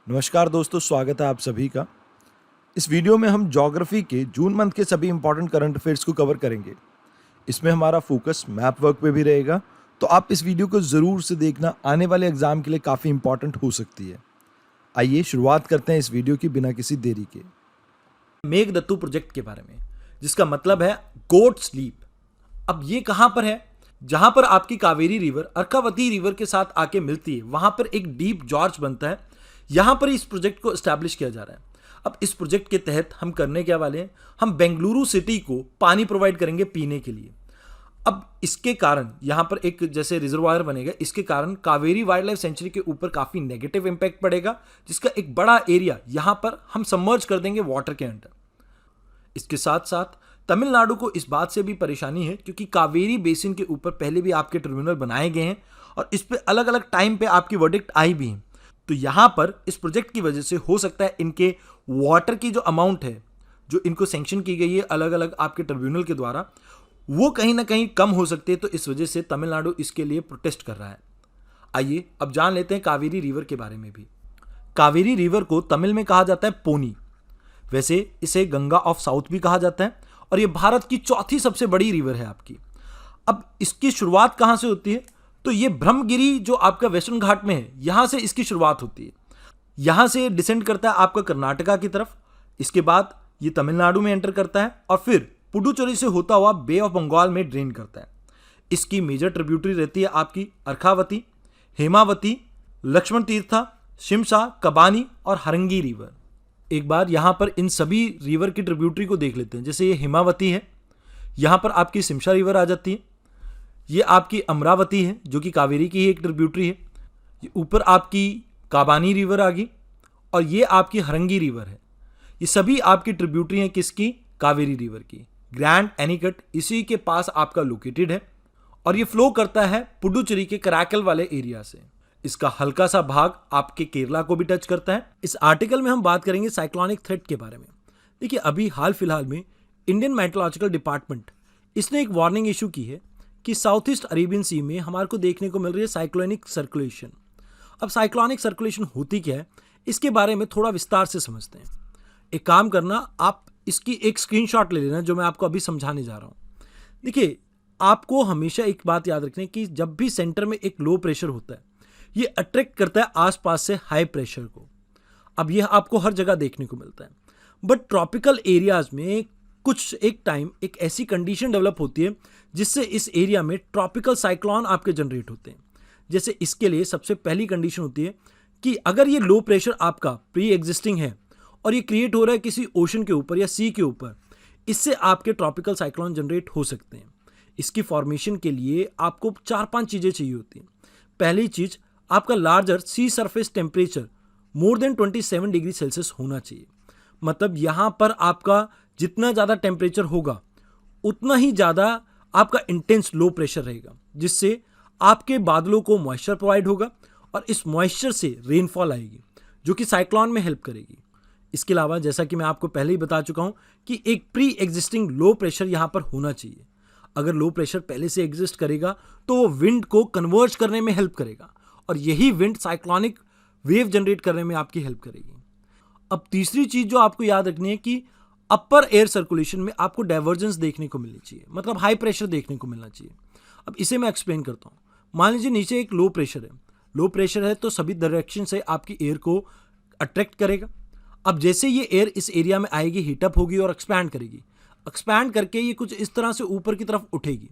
नमस्कार दोस्तों, स्वागत है आप सभी का। इस वीडियो में हम ज्योग्राफी के जून मंथ के सभी इंपॉर्टेंट करंट अफेयर्स को कवर करेंगे। इसमें हमारा फोकस मैप वर्क पे भी रहेगा, तो आप इस वीडियो को ज़रूर से देखना, आने वाले एग्जाम के लिए काफ़ी इंपॉर्टेंट हो सकती है। आइए शुरुआत करते हैं इस वीडियो की बिना किसी देरी के। मेघदत्तू प्रोजेक्ट के बारे में, जिसका मतलब है गोट स्लीप। अब ये कहां पर है? जहां पर आपकी कावेरी रिवर अर्कावती रिवर के साथ आके मिलती है, वहां पर एक डीप जॉर्ज बनता है। यहां पर इस प्रोजेक्ट को एस्टैब्लिश किया जा रहा है। अब इस प्रोजेक्ट के तहत हम करने क्या वाले हैं, हम बेंगलुरु सिटी को पानी प्रोवाइड करेंगे पीने के लिए। अब इसके कारण यहां पर एक जैसे रिजर्वायर बनेगा, इसके कारण कावेरी वाइल्ड लाइफ सेंचुरी के ऊपर काफी नेगेटिव इंपैक्ट पड़ेगा, जिसका एक बड़ा एरिया यहां पर हम सबमर्ज कर देंगे वाटर के अंडर। इसके साथ साथ तमिलनाडु को इस बात से भी परेशानी है, क्योंकि कावेरी बेसिन के ऊपर पहले भी आपके ट्रिब्यूनल बनाए गए हैं और इस पे अलग अलग टाइम पे आपकी वर्डिक्ट आई भी है। तो यहां पर इस प्रोजेक्ट की वजह से हो सकता है इनके वाटर की जो अमाउंट है, जो इनको सैंक्शन की गई है अलग अलग आपके ट्रिब्यूनल के द्वारा, वो कहीं ना कहीं कम हो सकती है। तो इस वजह से तमिलनाडु इसके लिए प्रोटेस्ट कर रहा है। आइए अब जान लेते हैं कावेरी रिवर के बारे में भी। कावेरी रिवर को तमिल में कहा जाता है पोनी। वैसे इसे गंगा ऑफ साउथ भी कहा जाता है और ये भारत की चौथी सबसे बड़ी रिवर है आपकी। अब इसकी शुरुआत कहां से होती है? तो ये ब्रह्मगिरी जो आपका वेस्टर्न घाट में है, यहां से इसकी शुरुआत होती है। यहां से डिसेंड करता है आपका कर्नाटका की तरफ। इसके बाद ये तमिलनाडु में एंटर करता है और फिर पुडुचेरी से होता हुआ बे ऑफ बंगाल में ड्रेन करता है। इसकी मेजर ट्रिब्यूटरी रहती है आपकी अर्कावती, हेमावती, लक्ष्मण तीर्था, शिमसा, कबानी और हरंगी रिवर। एक बार यहां पर इन सभी रिवर की ट्रिब्यूटरी को देख लेते हैं। जैसे ये हिमावती है, यहां पर आपकी शिमसा रिवर आ जाती है। ये आपकी अमरावती है जो कि कावेरी की ही एक ट्रिब्यूटरी है। ये ऊपर आपकी काबानी रिवर आ गई और ये आपकी हरंगी रिवर है। ये सभी आपकी ट्रिब्यूटरी हैं किसकी? कावेरी रिवर की। ग्रैंड एनीकट इसी के पास आपका लोकेटेड है और ये फ्लो करता है पुडुचेरी के कराकल वाले एरिया से। इसका हल्का सा भाग आपके केरला को भी टच करता है। इस आर्टिकल में हम बात करेंगे साइक्लोनिक थ्रेट के बारे में। देखिए, अभी हाल फिलहाल में इंडियन मेट्रोलॉजिकल डिपार्टमेंट इसने एक वार्निंग इशू की है कि साउथ ईस्ट अरेबियन सी में हमारे को देखने को मिल रही है साइक्लोनिक सर्कुलेशन। अब साइक्लोनिक सर्कुलेशन होती क्या है, इसके बारे में थोड़ा विस्तार से समझते हैं। एक काम करना, आप इसकी एक स्क्रीनशॉट ले लेना जो मैं आपको अभी समझाने जा रहा हूं। देखिए, आपको हमेशा एक बात याद रखनी है कि जब भी सेंटर में एक लो प्रेशर होता है, ये अट्रैक्ट करता है आसपास से हाई प्रेशर को। अब यह आपको हर जगह देखने को मिलता है, बट ट्रॉपिकल एरियाज में कुछ एक टाइम एक ऐसी कंडीशन डेवलप होती है जिससे इस एरिया में ट्रॉपिकल साइक्लोन आपके जनरेट होते हैं। जैसे इसके लिए सबसे पहली कंडीशन होती है कि अगर ये लो प्रेशर आपका प्री एग्जिस्टिंग है और ये क्रिएट हो रहा है किसी ओशन के ऊपर या सी के ऊपर, इससे आपके ट्रॉपिकल साइक्लोन जनरेट हो सकते हैं। इसकी फॉर्मेशन के लिए आपको 4-5 चीज़ें चाहिए होती हैं। पहली चीज़, आपका larger sea surface temperature more than 27 degree Celsius होना चाहिए। मतलब यहां पर आपका जितना ज़्यादा टेम्परेचर होगा उतना ही ज़्यादा आपका इंटेंस लो प्रेशर रहेगा, जिससे आपके बादलों को मॉइस्चर प्रोवाइड होगा और इस मॉइस्चर से रेनफॉल आएगी जो कि साइक्लोन में हेल्प करेगी। इसके अलावा जैसा कि मैं आपको पहले ही बता चुका हूं कि एक प्री एग्जिस्टिंग लो प्रेशर यहां पर होना चाहिए। अगर लो प्रेशर पहले से एग्जिस्ट करेगा तो वो विंड को कन्वर्ज करने में हेल्प करेगा और यही विंड साइक्लोनिक वेव जनरेट करने में आपकी हेल्प करेगी। अब तीसरी चीज जो आपको याद रखनी है कि अपर एयर सर्कुलेशन में आपको डाइवर्जेंस देखने को मिलनी चाहिए, मतलब हाई प्रेशर देखने को मिलना चाहिए। अब इसे मैं एक्सप्लेन करता हूँ। मान लीजिए नीचे एक लो प्रेशर है। लो प्रेशर है तो सभी डायरेक्शन से आपकी एयर को अट्रैक्ट करेगा। अब जैसे ये एयर इस एरिया में आएगी, हीटअप होगी और एक्सपैंड करेगी। एक्सपैंड करके ये कुछ इस तरह से ऊपर की तरफ उठेगी।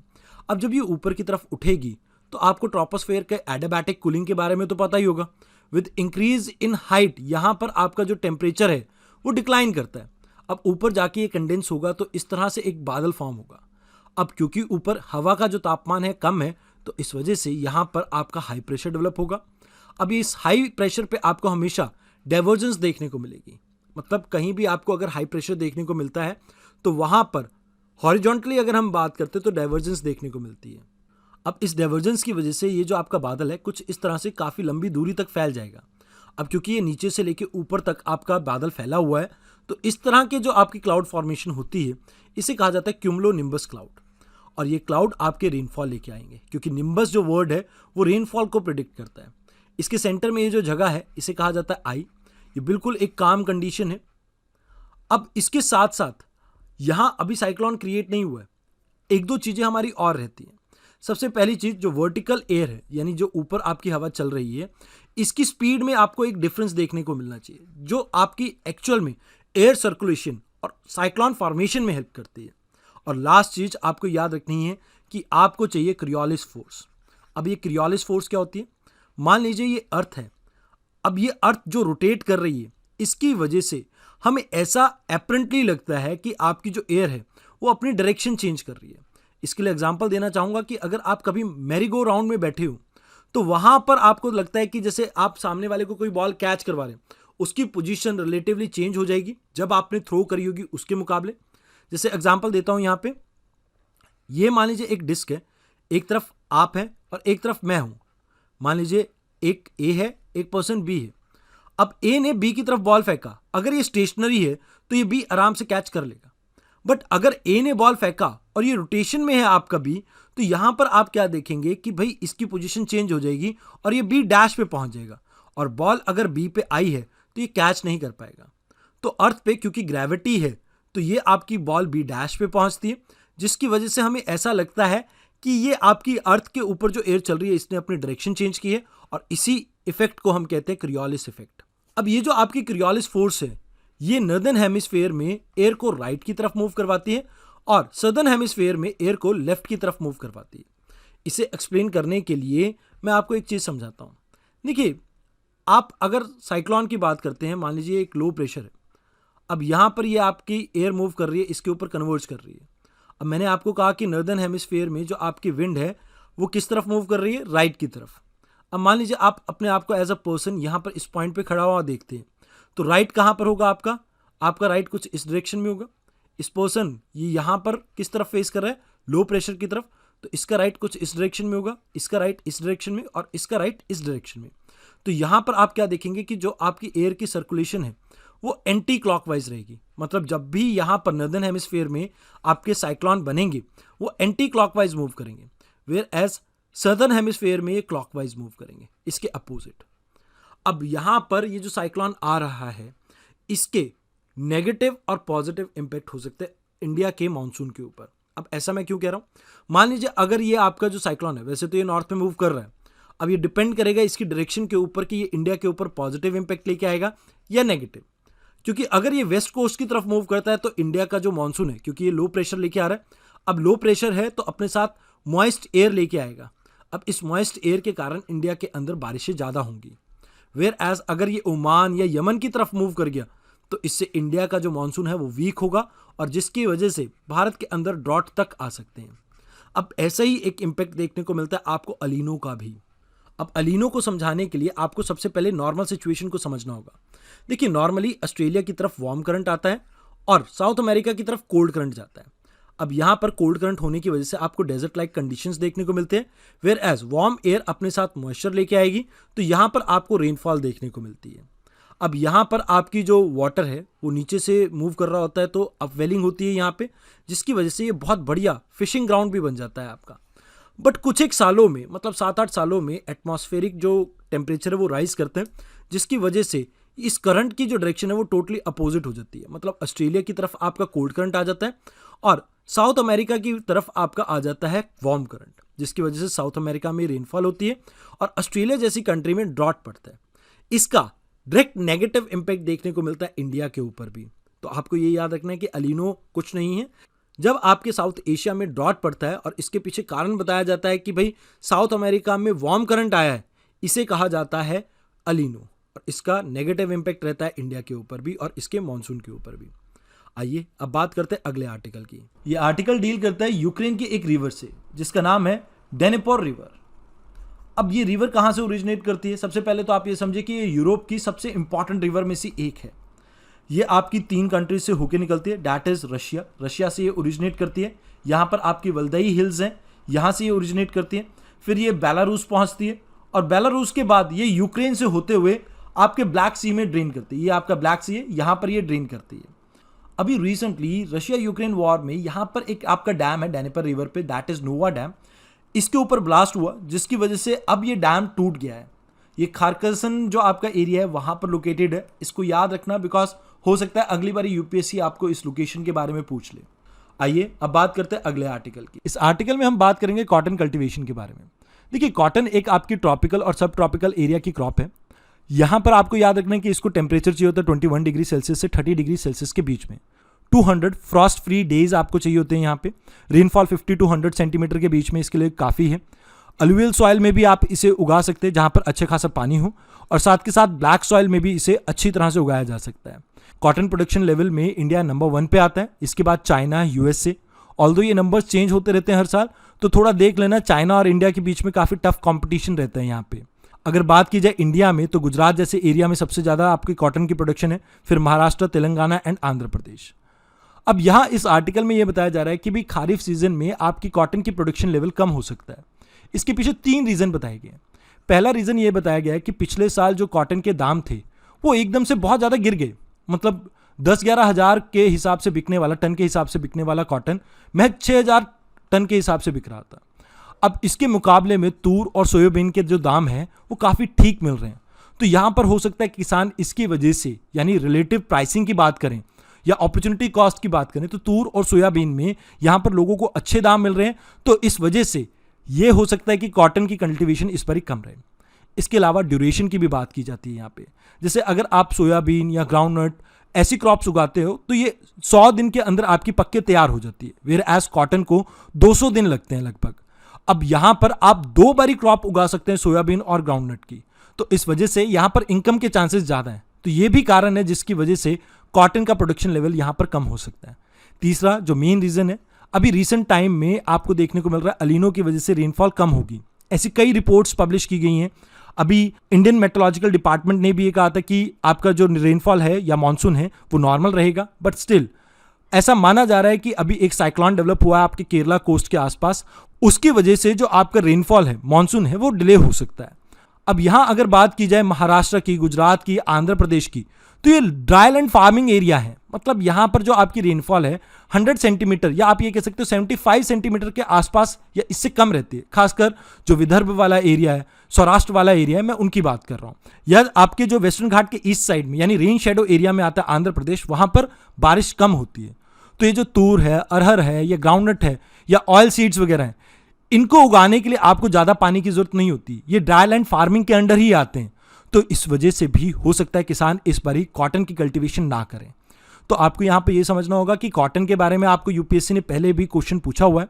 अब जब ये ऊपर की तरफ उठेगी तो आपको ट्रोपोस्फेयर के एडियाबैटिक कूलिंग के बारे में तो पता ही होगा। विद इंक्रीज इन हाइट यहाँ पर आपका जो टेम्परेचर है वो डिक्लाइन करता है। अब ऊपर जाके ये कंडेंस होगा तो इस तरह से एक बादल फॉर्म होगा। अब क्योंकि ऊपर हवा का जो तापमान है कम है, तो इस वजह से यहाँ पर आपका हाई प्रेशर डेवलप होगा। अब इस हाई प्रेशर पे आपको हमेशा डाइवर्जेंस देखने को मिलेगी। मतलब कहीं भी आपको अगर हाई प्रेशर देखने को मिलता है तो वहाँ पर हॉरिजॉन्टली अगर हम बात करते हैं तो डाइवर्जेंस देखने को मिलती है। अब इस डाइवर्जेंस की वजह से ये जो आपका बादल है कुछ इस तरह से काफ़ी लंबी दूरी तक फैल जाएगा। अब क्योंकि ये नीचे से लेके ऊपर तक आपका बादल फैला हुआ है, तो इस तरह के जो आपकी क्लाउड फॉर्मेशन होती है इसे कहा जाता है क्यूमुलो निम्बस क्लाउड। और ये क्लाउड आपके रेनफॉल लेके आएंगे, क्योंकि निम्बस जो वर्ड है वो रेनफॉल को प्रिडिक्ट करता है। इसके सेंटर में ये जो जगह है इसे कहा जाता है आई। ये बिल्कुल एक काम कंडीशन है। अब इसके साथ साथ यहां अभी साइक्लोन क्रिएट नहीं हुआ है, एक दो चीजें हमारी और रहती हैं। सबसे पहली चीज जो वर्टिकल एयर है, यानी जो ऊपर आपकी हवा चल रही है, इसकी स्पीड में आपको एक डिफरेंस देखने को मिलना चाहिए, जो आपकी एक्चुअल में एयर सर्कुलेशन और साइक्लोन फॉर्मेशन में हेल्प करती है। और लास्ट चीज आपको याद रखनी है कि आपको चाहिए क्रियोलिस फोर्स। अब ये क्रियोलिस फोर्स क्या होती है? मान लीजिए ये अर्थ है, अब ये अर्थ जो रोटेट कर रही है, इसकी वजह से हमें ऐसा एपरेंटली लगता है कि आपकी जो एयर है वो अपनी डायरेक्शन चेंज कर रही है। इसके लिए एग्जांपल देना चाहूंगा कि अगर आप कभी मैरी गो राउंड में बैठे हो तो वहां पर आपको लगता है कि जैसे आप सामने वाले को कोई बॉल कैच करवा रहे हैं, उसकी पोजीशन रिलेटिवली चेंज हो जाएगी जब आपने थ्रो करी होगी उसके मुकाबले। जैसे एग्जांपल देता हूं यहां पे, ये मान लीजिए एक डिस्क है, एक तरफ आप है और एक तरफ मैं हूं। मान लीजिए एक ए है, एक पर्सन बी है। अब ए ने बी की तरफ बॉल फेंका, अगर ये स्टेशनरी है तो ये बी आराम से कैच कर लेगा। बट अगर ए ने बॉल फेंका और ये रोटेशन में है आपका बी, तो यहां पर आप क्या देखेंगे कि भाई इसकी पोजीशन चेंज हो जाएगी और ये बी डैश पे पहुंच जाएगा, और बॉल अगर बी पे आई है तो ये कैच नहीं कर पाएगा। तो अर्थ पे क्योंकि ग्रेविटी है तो ये आपकी बॉल बी डैश पे पहुंचती है, जिसकी वजह से हमें ऐसा लगता है कि ये आपकी अर्थ के ऊपर जो एयर चल रही है इसने अपनी डायरेक्शन चेंज की है, और इसी इफेक्ट को हम कहते हैं क्रियोलिस इफेक्ट। अब ये जो आपकी क्रियोलिस फोर्स है, ये नॉर्दर्न हेमिस्फीयर में एयर को राइट की तरफ मूव करवाती है और सदर्न हेमिस्फीयर में एयर को लेफ्ट की तरफ मूव करवाती है। इसे एक्सप्लेन करने के लिए मैं आपको एक चीज समझाता हूं। देखिए, आप अगर साइक्लोन की बात करते हैं, मान लीजिए एक लो प्रेशर है, अब यहां पर ये आपकी एयर मूव कर रही है, इसके ऊपर कन्वर्ज कर रही है। अब मैंने आपको कहा कि नॉर्दर्न हेमिस्फीयर में जो आपकी विंड है वो किस तरफ मूव कर रही है? राइट की तरफ। अब मान लीजिए आप अपने आप को एज अ पर्सन यहां पर इस पॉइंट पे खड़ा हुआ देखते हैं, तो राइट कहां पर होगा आपका? आपका राइट कुछ इस डायरेक्शन में होगा। इस पर्सन ये यहां पर किस तरफ फेस कर रहा है? लो प्रेशर की तरफ, तो इसका राइट कुछ इस डायरेक्शन में होगा, इसका राइट इस डायरेक्शन में और इसका राइट इस डायरेक्शन में। तो यहां पर आप क्या देखेंगे कि जो आपकी एयर की सर्कुलेशन है वो एंटी क्लॉकवाइज रहेगी। मतलब जब भी यहां पर नॉर्दर्न हेमिस्फीयर में आपके साइक्लोन बनेंगे वो एंटी क्लॉकवाइज मूव करेंगे, वेयर एज सदर्न हेमिस्फीयर में ये क्लॉकवाइज मूव करेंगे, इसके अपोजिट। अब यहां पर ये जो साइक्लोन आ रहा है इसके नेगेटिव और पॉजिटिव इंपैक्ट हो सकते हैं इंडिया के मानसून के ऊपर। अब ऐसा मैं क्यों कह रहा हूं? मान लीजिए अगर ये आपका जो साइक्लोन है, वैसे तो ये नॉर्थ में मूव कर रहा है, अब ये डिपेंड करेगा इसकी डायरेक्शन के ऊपर कि ये इंडिया के ऊपर पॉजिटिव इंपैक्ट लेके आएगा या नेगेटिव। क्योंकि अगर ये वेस्ट कोस्ट की तरफ मूव करता है तो इंडिया का जो मानसून है, क्योंकि ये लो प्रेशर लेके आ रहा है, अब लो प्रेशर है तो अपने साथ मॉइस्ट एयर लेके आएगा। अब इस मॉइस्ट एयर के कारण इंडिया के अंदर बारिशें ज़्यादा होंगी। वेयर एज अगर ये ओमान या यमन की तरफ मूव कर गया तो इससे इंडिया का जो मानसून है वो वीक होगा, और जिसकी वजह से भारत के अंदर ड्रॉट तक आ सकते हैं। अब ऐसा ही एक इम्पैक्ट देखने को मिलता है आपको अलीनो का भी। अब अलीनो को समझाने के लिए आपको सबसे पहले नॉर्मल सिचुएशन को समझना होगा। देखिए, नॉर्मली ऑस्ट्रेलिया की तरफ वार्म करंट आता है और साउथ अमेरिका की तरफ कोल्ड करंट जाता है। अब यहाँ पर कोल्ड करंट होने की वजह से आपको डेजर्ट लाइक कंडीशंस देखने को मिलते हैं, वेयर एज वार्म एयर अपने साथ मॉइस्चर लेके आएगी तो यहाँ पर आपको रेनफॉल देखने को मिलती है। अब यहाँ पर आपकी जो वाटर है वो नीचे से मूव कर रहा होता है तो अपवेलिंग होती है यहाँ पे, जिसकी वजह से ये बहुत बढ़िया फिशिंग ग्राउंड भी बन जाता है आपका। बट कुछ एक सालों में, मतलब 7-8 सालों में एटमॉस्फेरिक जो टेम्परेचर है वो राइज करते हैं, जिसकी वजह से इस करंट की जो डायरेक्शन है वो टोटली अपोजिट हो जाती है। मतलब ऑस्ट्रेलिया की तरफ आपका कोल्ड करंट आ जाता है और साउथ अमेरिका की तरफ आपका आ जाता है वार्म करंट, जिसकी वजह से साउथ अमेरिका में रेनफॉल होती है और ऑस्ट्रेलिया जैसी कंट्री में ड्रॉट पड़ता है। इसका डायरेक्ट नेगेटिव इंपैक्ट देखने को मिलता है इंडिया के ऊपर भी। तो आपको ये याद रखना है कि अलीनो कुछ नहीं है। जब आपके साउथ एशिया में ड्रॉट पड़ता है और इसके पीछे कारण बताया जाता है कि भाई साउथ अमेरिका में वार्म करंट आया है, इसे कहा जाता है अलीनो, और इसका नेगेटिव इंपैक्ट रहता है इंडिया के ऊपर भी और इसके मानसून के ऊपर भी। आइए अब बात करते हैं अगले आर्टिकल की। ये आर्टिकल डील करता है यूक्रेन की एक रिवर से जिसका नाम है डेनेपोर रिवर। अब ये रिवर कहाँ से ओरिजिनेट करती है? सबसे पहले तो आप ये समझिए कि ये यूरोप की सबसे इंपॉर्टेंट रिवर में से एक है। ये आपकी 3 कंट्रीज से होके निकलती है, डैट इज रशिया से ये ओरिजिनेट करती है। यहाँ पर आपकी वल्दाई हिल्स हैं, यहाँ से ये ओरिजिनेट करती है। फिर ये बेलारूस पहुँचती है और बेलारूस के बाद ये यूक्रेन से होते हुए आपके ब्लैक सी में ड्रेन करती है। ये आपका ब्लैक सी है, यहाँ पर ये ड्रेन करती है। अभी रिसेंटली रशिया यूक्रेन वॉर में यहाँ पर एक आपका डैम है डेनेपर रिवर पे, दैट इज नोवा डैम। इसके ऊपर ब्लास्ट हुआ जिसकी वजह से अब ये डैम टूट गया है। ये खारकसन जो आपका एरिया है वहां पर लोकेटेड है, इसको याद रखना, बिकॉज हो सकता है अगली बार यूपीएससी आपको इस लोकेशन के बारे में पूछ ले। आइए अब बात करते हैं अगले आर्टिकल की। इस आर्टिकल में हम बात करेंगे कॉटन कल्टीवेशन के बारे में। देखिए, कॉटन एक आपकी ट्रॉपिकल और सब ट्रॉपिकल एरिया की क्रॉप है। यहां पर आपको याद रखना है कि इसको टेम्परेचर चाहिए होता है 21 डिग्री सेल्सियस से 30 डिग्री सेल्सियस के बीच में। 200 फ्रॉस्ट फ्री डेज आपको चाहिए होते हैं यहाँ पे। रेनफॉल 50 to 100 सेंटीमीटर के बीच में इसके लिए काफ़ी है। अलुवियल सॉइल में भी आप इसे उगा सकते हैं जहाँ पर अच्छे खासा पानी हो, और साथ के साथ ब्लैक सॉइल में भी इसे अच्छी तरह से उगाया जा सकता है। कॉटन प्रोडक्शन लेवल में इंडिया नंबर 1 पे आता है, इसके बाद चाइना, यूएसए। ऑल्दो ये नंबर्स चेंज होते रहते हैं हर साल, तो थोड़ा देख लेना, चाइना और इंडिया के बीच में काफ़ी टफ कॉम्पिटिशन रहता है यहाँ पे। अगर बात की जाए इंडिया में, तो गुजरात जैसे एरिया में सबसे ज़्यादा आपकी कॉटन की प्रोडक्शन है, फिर महाराष्ट्र, तेलंगाना एंड आंध्र प्रदेश। अब यहाँ इस आर्टिकल में यह बताया जा रहा है कि भी खारिफ सीजन में आपकी कॉटन की प्रोडक्शन लेवल कम हो सकता है। इसके पीछे 3 रीज़न बताए गए हैं। पहला रीज़न ये बताया गया है कि पिछले साल जो कॉटन के दाम थे वो एकदम से बहुत ज़्यादा गिर गए। मतलब 10-11 हज़ार के हिसाब से बिकने वाला, टन के हिसाब से बिकने वाला कॉटन महज 6,000 टन के हिसाब से बिक रहा था। अब इसके मुकाबले में तूर और सोयाबीन के जो दाम हैं वो काफ़ी ठीक मिल रहे हैं। तो यहाँ पर हो सकता है किसान इसकी वजह से, यानी रिलेटिव प्राइसिंग की बात करें या अपॉर्चुनिटी कॉस्ट की बात करें, तो तूर और सोयाबीन में यहाँ पर लोगों को अच्छे दाम मिल रहे हैं, तो इस वजह से ये हो सकता है कि कॉटन की कल्टीवेशन इस पर ही कम रहे। इसके अलावा ड्यूरेशन की भी बात की जाती है यहाँ पे। जैसे अगर आप सोयाबीन या ग्राउंडनट ऐसी क्रॉप्स उगाते हो तो ये 100 दिन के अंदर आपकी पक के तैयार हो जाती है, वेयर एज कॉटन को 200 दिन लगते हैं लगभग। अब यहाँ पर आप 2 बारी क्रॉप उगा सकते हैं, सोयाबीन और ग्राउंडनट की, तो इस वजह से यहाँ पर इनकम के चांसेस ज़्यादा हैं। तो ये भी कारण है जिसकी वजह से कॉटन का प्रोडक्शन लेवल यहाँ पर कम हो सकता है। तीसरा जो मेन रीज़न है, अभी रिसेंट टाइम में आपको देखने को मिल रहा है अलीनो की वजह से रेनफॉल कम होगी। ऐसी कई रिपोर्ट्स पब्लिश की गई हैं। अभी इंडियन मेट्रोलॉजिकल डिपार्टमेंट ने भी ये कहा था कि आपका जो रेनफॉल है या मानसून है वो नॉर्मल रहेगा, बट स्टिल ऐसा माना जा रहा है कि अभी एक साइक्लोन डेवलप हुआ है आपके केरला कोस्ट के आसपास, उसकी वजह से जो आपका रेनफॉल है, मानसून है, वो डिले हो सकता है। अब यहाँ अगर बात की जाए महाराष्ट्र की, गुजरात की, आंध्र प्रदेश की, तो ये ड्राई लैंड फार्मिंग एरिया है। मतलब यहाँ पर जो आपकी रेनफॉल है 100 सेंटीमीटर या आप ये कह सकते हो 75 सेंटीमीटर के आसपास या इससे कम रहती है। खासकर जो विदर्भ वाला एरिया है, सौराष्ट्र वाला एरिया है, मैं उनकी बात कर रहा हूँ। या आपके जो वेस्टर्न घाट के ईस्ट साइड में, यानी रेन शेडो एरिया में आता है आंध्र प्रदेश, वहाँ पर बारिश कम होती है। तो ये जो तूर है, अरहर है, या ग्राउंडनट है, या ऑयल सीड्स वगैरह हैं, इनको उगाने के लिए आपको ज़्यादा पानी की जरूरत नहीं होती। ये ड्राई लैंड फार्मिंग के अंडर ही आते हैं। तो इस वजह से भी हो सकता है किसान इस बार ही कॉटन की कल्टीवेशन ना करें। तो आपको यहाँ पे ये समझना होगा कि कॉटन के बारे में आपको यूपीएससी ने पहले भी क्वेश्चन पूछा हुआ है।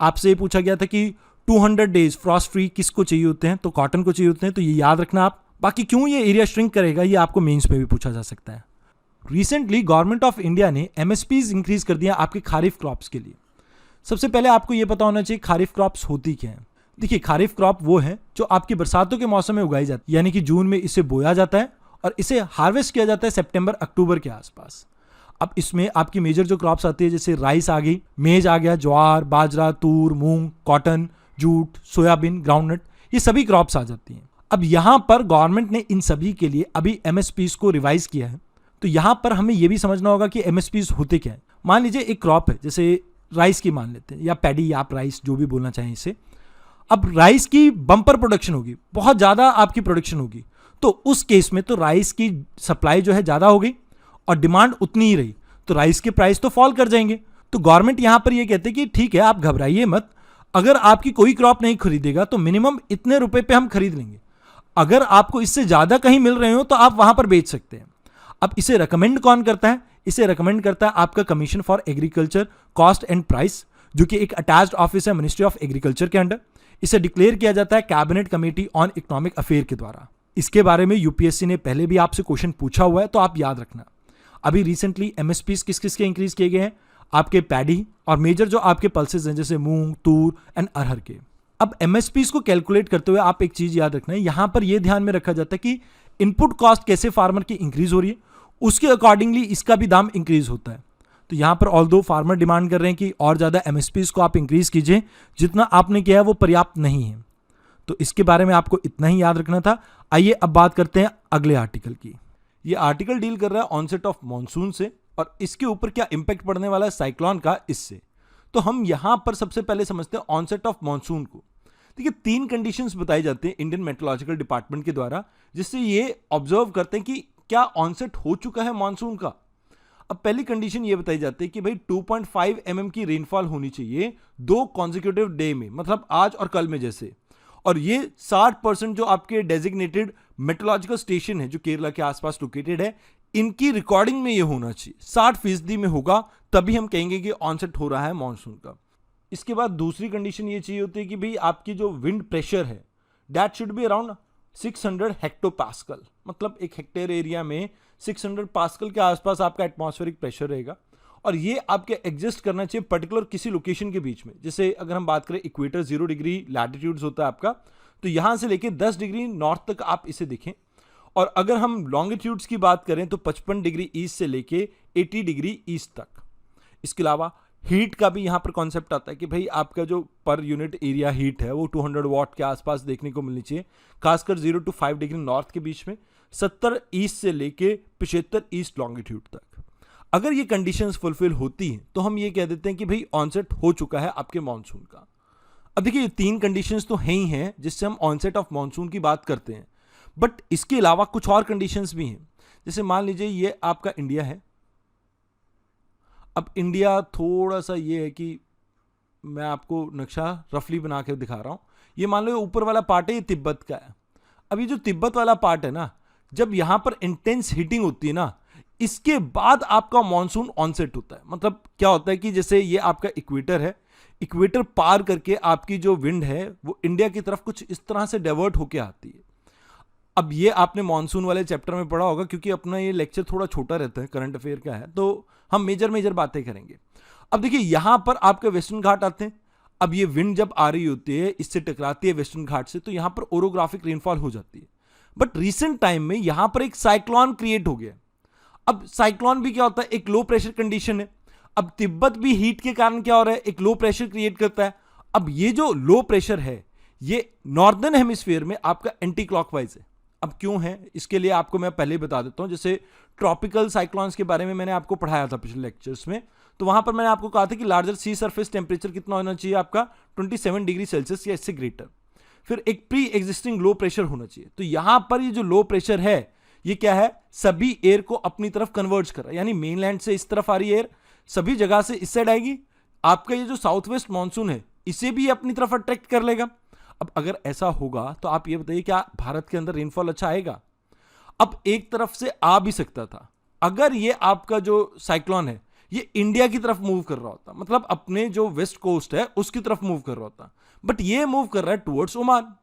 आपसे ये पूछा गया था कि 200 डेज फ्रॉस्ट फ्री किसको चाहिए होते हैं, तो कॉटन को चाहिए होते हैं। तो ये याद रखना आप। बाकी क्यों ये एरिया श्रिंक करेगा, ये आपको मेंस में भी पूछा जा सकता है। रिसेंटली गवर्नमेंट ऑफ इंडिया ने एमएसपीज इंक्रीज कर दिया आपके खारिफ क्रॉप्स के लिए। सबसे पहले आपको ये पता होना चाहिए खारिफ क्रॉप्स होती क्या है। देखिए, खारिफ क्रॉप वो है जो आपकी बरसातों के मौसम में उगाई जाती है, यानी कि जून में इसे बोया जाता है और इसे हार्वेस्ट किया जाता है सितंबर अक्टूबर के आसपास। अब इसमें आपकी मेजर जो क्रॉप्स आती है, जैसे राइस आ गई, मेज आ गया, ज्वार, बाजरा, तूर, मूंग, कॉटन, जूट, सोयाबीन, ग्राउंडनट, ये सभी क्रॉप्स आ जाती हैं। अब यहाँ पर गवर्नमेंट ने इन सभी के लिए अभी एमएसपीज को रिवाइज किया है। तो यहाँ पर हमें यह भी समझना होगा कि एमएसपीज होते क्या है। मान लीजिए एक क्रॉप है, जैसे राइस की मान लेते हैं, या पैडी, या आप राइस जो भी बोलना चाहें इसे। अब राइस की बम्पर प्रोडक्शन होगी, बहुत ज़्यादा आपकी प्रोडक्शन होगी, तो उस केस में तो राइस की सप्लाई जो है ज़्यादा हो गई और डिमांड उतनी ही रही, तो राइस के प्राइस तो फॉल कर जाएंगे। तो गवर्नमेंट यहाँ पर ये कहते हैं कि ठीक है, आप घबराइए मत, अगर आपकी कोई क्रॉप नहीं खरीदेगा तो मिनिमम इतने रुपए पे हम खरीद लेंगे। अगर आपको इससे ज़्यादा कहीं मिल रहे हो तो आप वहाँ पर बेच सकते हैं। अब इसे रिकमेंड कौन करता है? इसे रिकमेंड करता है आपका commission for agriculture cost and price, जो कि एक अटैच्ड ऑफिस है मिनिस्ट्री ऑफ एग्रीकल्चर के अंडर। इसे डिक्लेयर किया जाता है cabinet committee on economic affair के द्वारा। इसके बारे में यूपीएससी ने पहले भी आपसे क्वेश्चन पूछा हुआ है, तो आप याद रखना। अभी रिसेंटली एमएसपीज किस किस के इंक्रीज किए गए हैं? आपके पैडी और मेजर जो आपके पल्सेस हैं, जैसे मूंग, तूर एंड अरहर के। अब एमएसपीज को कैलकुलेट करते हुए आप एक चीज याद रखना है, यहां पर यह ध्यान में रखा जाता है कि इनपुट कॉस्ट कैसे फार्मर की इंक्रीज हो रही है, उसके अकॉर्डिंगली इसका भी दाम इंक्रीज होता है। तो यहां पर ऑल्दो फार्मर डिमांड कर रहे हैं कि और ज़्यादा एमएसपीज को आप इंक्रीज कीजिए, जितना आपने किया है वो पर्याप्त नहीं है। तो इसके बारे में आपको इतना ही याद रखना था। आइए अब बात करते हैं अगले आर्टिकल की। ये आर्टिकल डील कर रहा है ऑनसेट ऑफ मॉनसून से और इसके ऊपर क्या इंपैक्ट पड़ने वाला है साइक्लोन का इससे। तो हम यहां पर सबसे पहले समझते हैं ऑनसेट ऑफ मॉनसून को। देखिए 3 कंडीशंस बताई जाती हैं इंडियन मेट्रोलॉजिकल डिपार्टमेंट के द्वारा, जिससे ये ऑब्जर्व करते हैं कि क्या ऑनसेट हो चुका है मानसून का। अब पहली कंडीशन ये बताई जाती है कि भाई 2.5 mm की रेनफॉल होनी चाहिए 2 कॉन्जिक्यूटिव डे में, मतलब आज और कल में जैसे। और ये 60% जो आपके डेजिग्नेटेड मेट्रोलॉजिकल स्टेशन है जो केरला के आसपास लोकेटेड है, इनकी रिकॉर्डिंग में ये होना चाहिए 60% में होगा, तभी हम कहेंगे कि ऑनसेट हो रहा है मानसून का। इसके बाद दूसरी कंडीशन ये चाहिए होती है कि भाई आपकी जो विंड प्रेशर है that should be around 600 hectopascal, मतलब एक हेक्टेयर एरिया में 600 पास्कल के आसपास आपका एटमॉस्फेरिक प्रेशर रहेगा। और ये आपके एग्जिस्ट करना चाहिए पर्टिकुलर किसी लोकेशन के बीच में। जैसे अगर हम बात करें इक्वेटर 0 डिग्री लैटिट्यूड्स होता है आपका, तो यहां से लेके 10 डिग्री नॉर्थ तक आप इसे देखें। और अगर हम लॉन्गिट्यूड्स की बात करें तो 55 डिग्री ईस्ट से लेके 80 डिग्री ईस्ट तक। इसके अलावा हीट का भी यहाँ पर कॉन्सेप्ट आता है कि भाई आपका जो पर यूनिट एरिया हीट है वो 200 वॉट के आसपास देखने को मिलनी चाहिए, खासकर 0 to 5 डिग्री नॉर्थ के बीच में, 70 ईस्ट से लेके 75 ईस्ट लॉन्गिट्यूड तक। अगर ये कंडीशंस फुलफिल होती हैं तो हम ये कह देते हैं कि भाई ऑनसेट हो चुका है आपके मानसून का। अब देखिए ये 3 कंडीशंस तो हैं ही हैं जिससे हम ऑनसेट ऑफ मानसून की बात करते हैं, बट इसके अलावा कुछ और कंडीशंस भी हैं। जैसे मान लीजिए ये आपका इंडिया है। अब इंडिया थोड़ा सा ये है कि मैं आपको नक्शा रफली बना के दिखा रहा हूं। ये मान लो ऊपर वाला पार्ट है, ये तिब्बत का है। अब ये जो तिब्बत वाला पार्ट है ना, जब यहां पर इंटेंस हीटिंग होती है ना, इसके बाद आपका मॉनसून ऑनसेट होता है। मतलब क्या होता है कि जैसे ये आपका इक्वेटर है, इक्वेटर पार करके आपकी जो विंड है वो इंडिया की तरफ कुछ इस तरह से डाइवर्ट होके आती है। अब ये आपने मॉनसून वाले चैप्टर में पढ़ा होगा, क्योंकि अपना ये लेक्चर थोड़ा छोटा रहता है, करंट अफेयर का है, तो हम मेजर बातें करेंगे। अब देखिए यहां पर आपके वेस्टर्न घाट आते हैं। अब ये विंड जब आ रही होती है, इससे टकराती है वेस्टर्न घाट से, तो यहां पर ओरोग्राफिक रेनफॉल हो जाती है। बट रिसेंट टाइम में यहां पर एक साइक्लोन क्रिएट हो गया। अब साइक्लोन भी क्या होता है, एक लो प्रेशर कंडीशन है। अब तिब्बत भी हीट के कारण क्या हो रहा है, एक लो प्रेशर क्रिएट करता है। अब ये जो लो प्रेशर है ये नॉर्दर्न हेमिस्फीयर में आपका एंटी क्लॉकवाइज है। अब क्यों है, इसके लिए आपको मैं पहले ही बता देता हूं। जैसे ट्रॉपिकल साइक्लोन्स के बारे में मैंने आपको पढ़ाया था पिछले लेक्चर्स में, तो वहां पर मैंने आपको कहा था कि लार्जर सी सरफेस टेम्परेचर कितना होना चाहिए आपका 27 डिग्री सेल्सियस या इससे ग्रेटर। फिर एक प्री एग्जिस्टिंग लो प्रेशर होना चाहिए। तो यहां पर ये जो लो प्रेशर है ये क्या है, सभी एयर को अपनी तरफ कन्वर्ज कर रहा है। यानी मेनलैंड से इस तरफ आ रही एयर, सभी जगह से इस साइड आएगी। आपका ये जो साउथ वेस्ट मानसून है इसे भी अपनी तरफ अट्रैक्ट कर लेगा। अब अगर ऐसा होगा तो आप ये बताइए क्या भारत के अंदर रेनफॉल अच्छा आएगा? अब एक तरफ से आ भी सकता था। अगर ये आपका जो साइक्लोन है ये इंडिया की तरफ मूव कर रहा होता, मतलब अपने जो वेस्ट कोस्ट है उसकी तरफ मूव कर रहा होता, बट ये मूव कर रहा है टुवर्ड्स ओमान।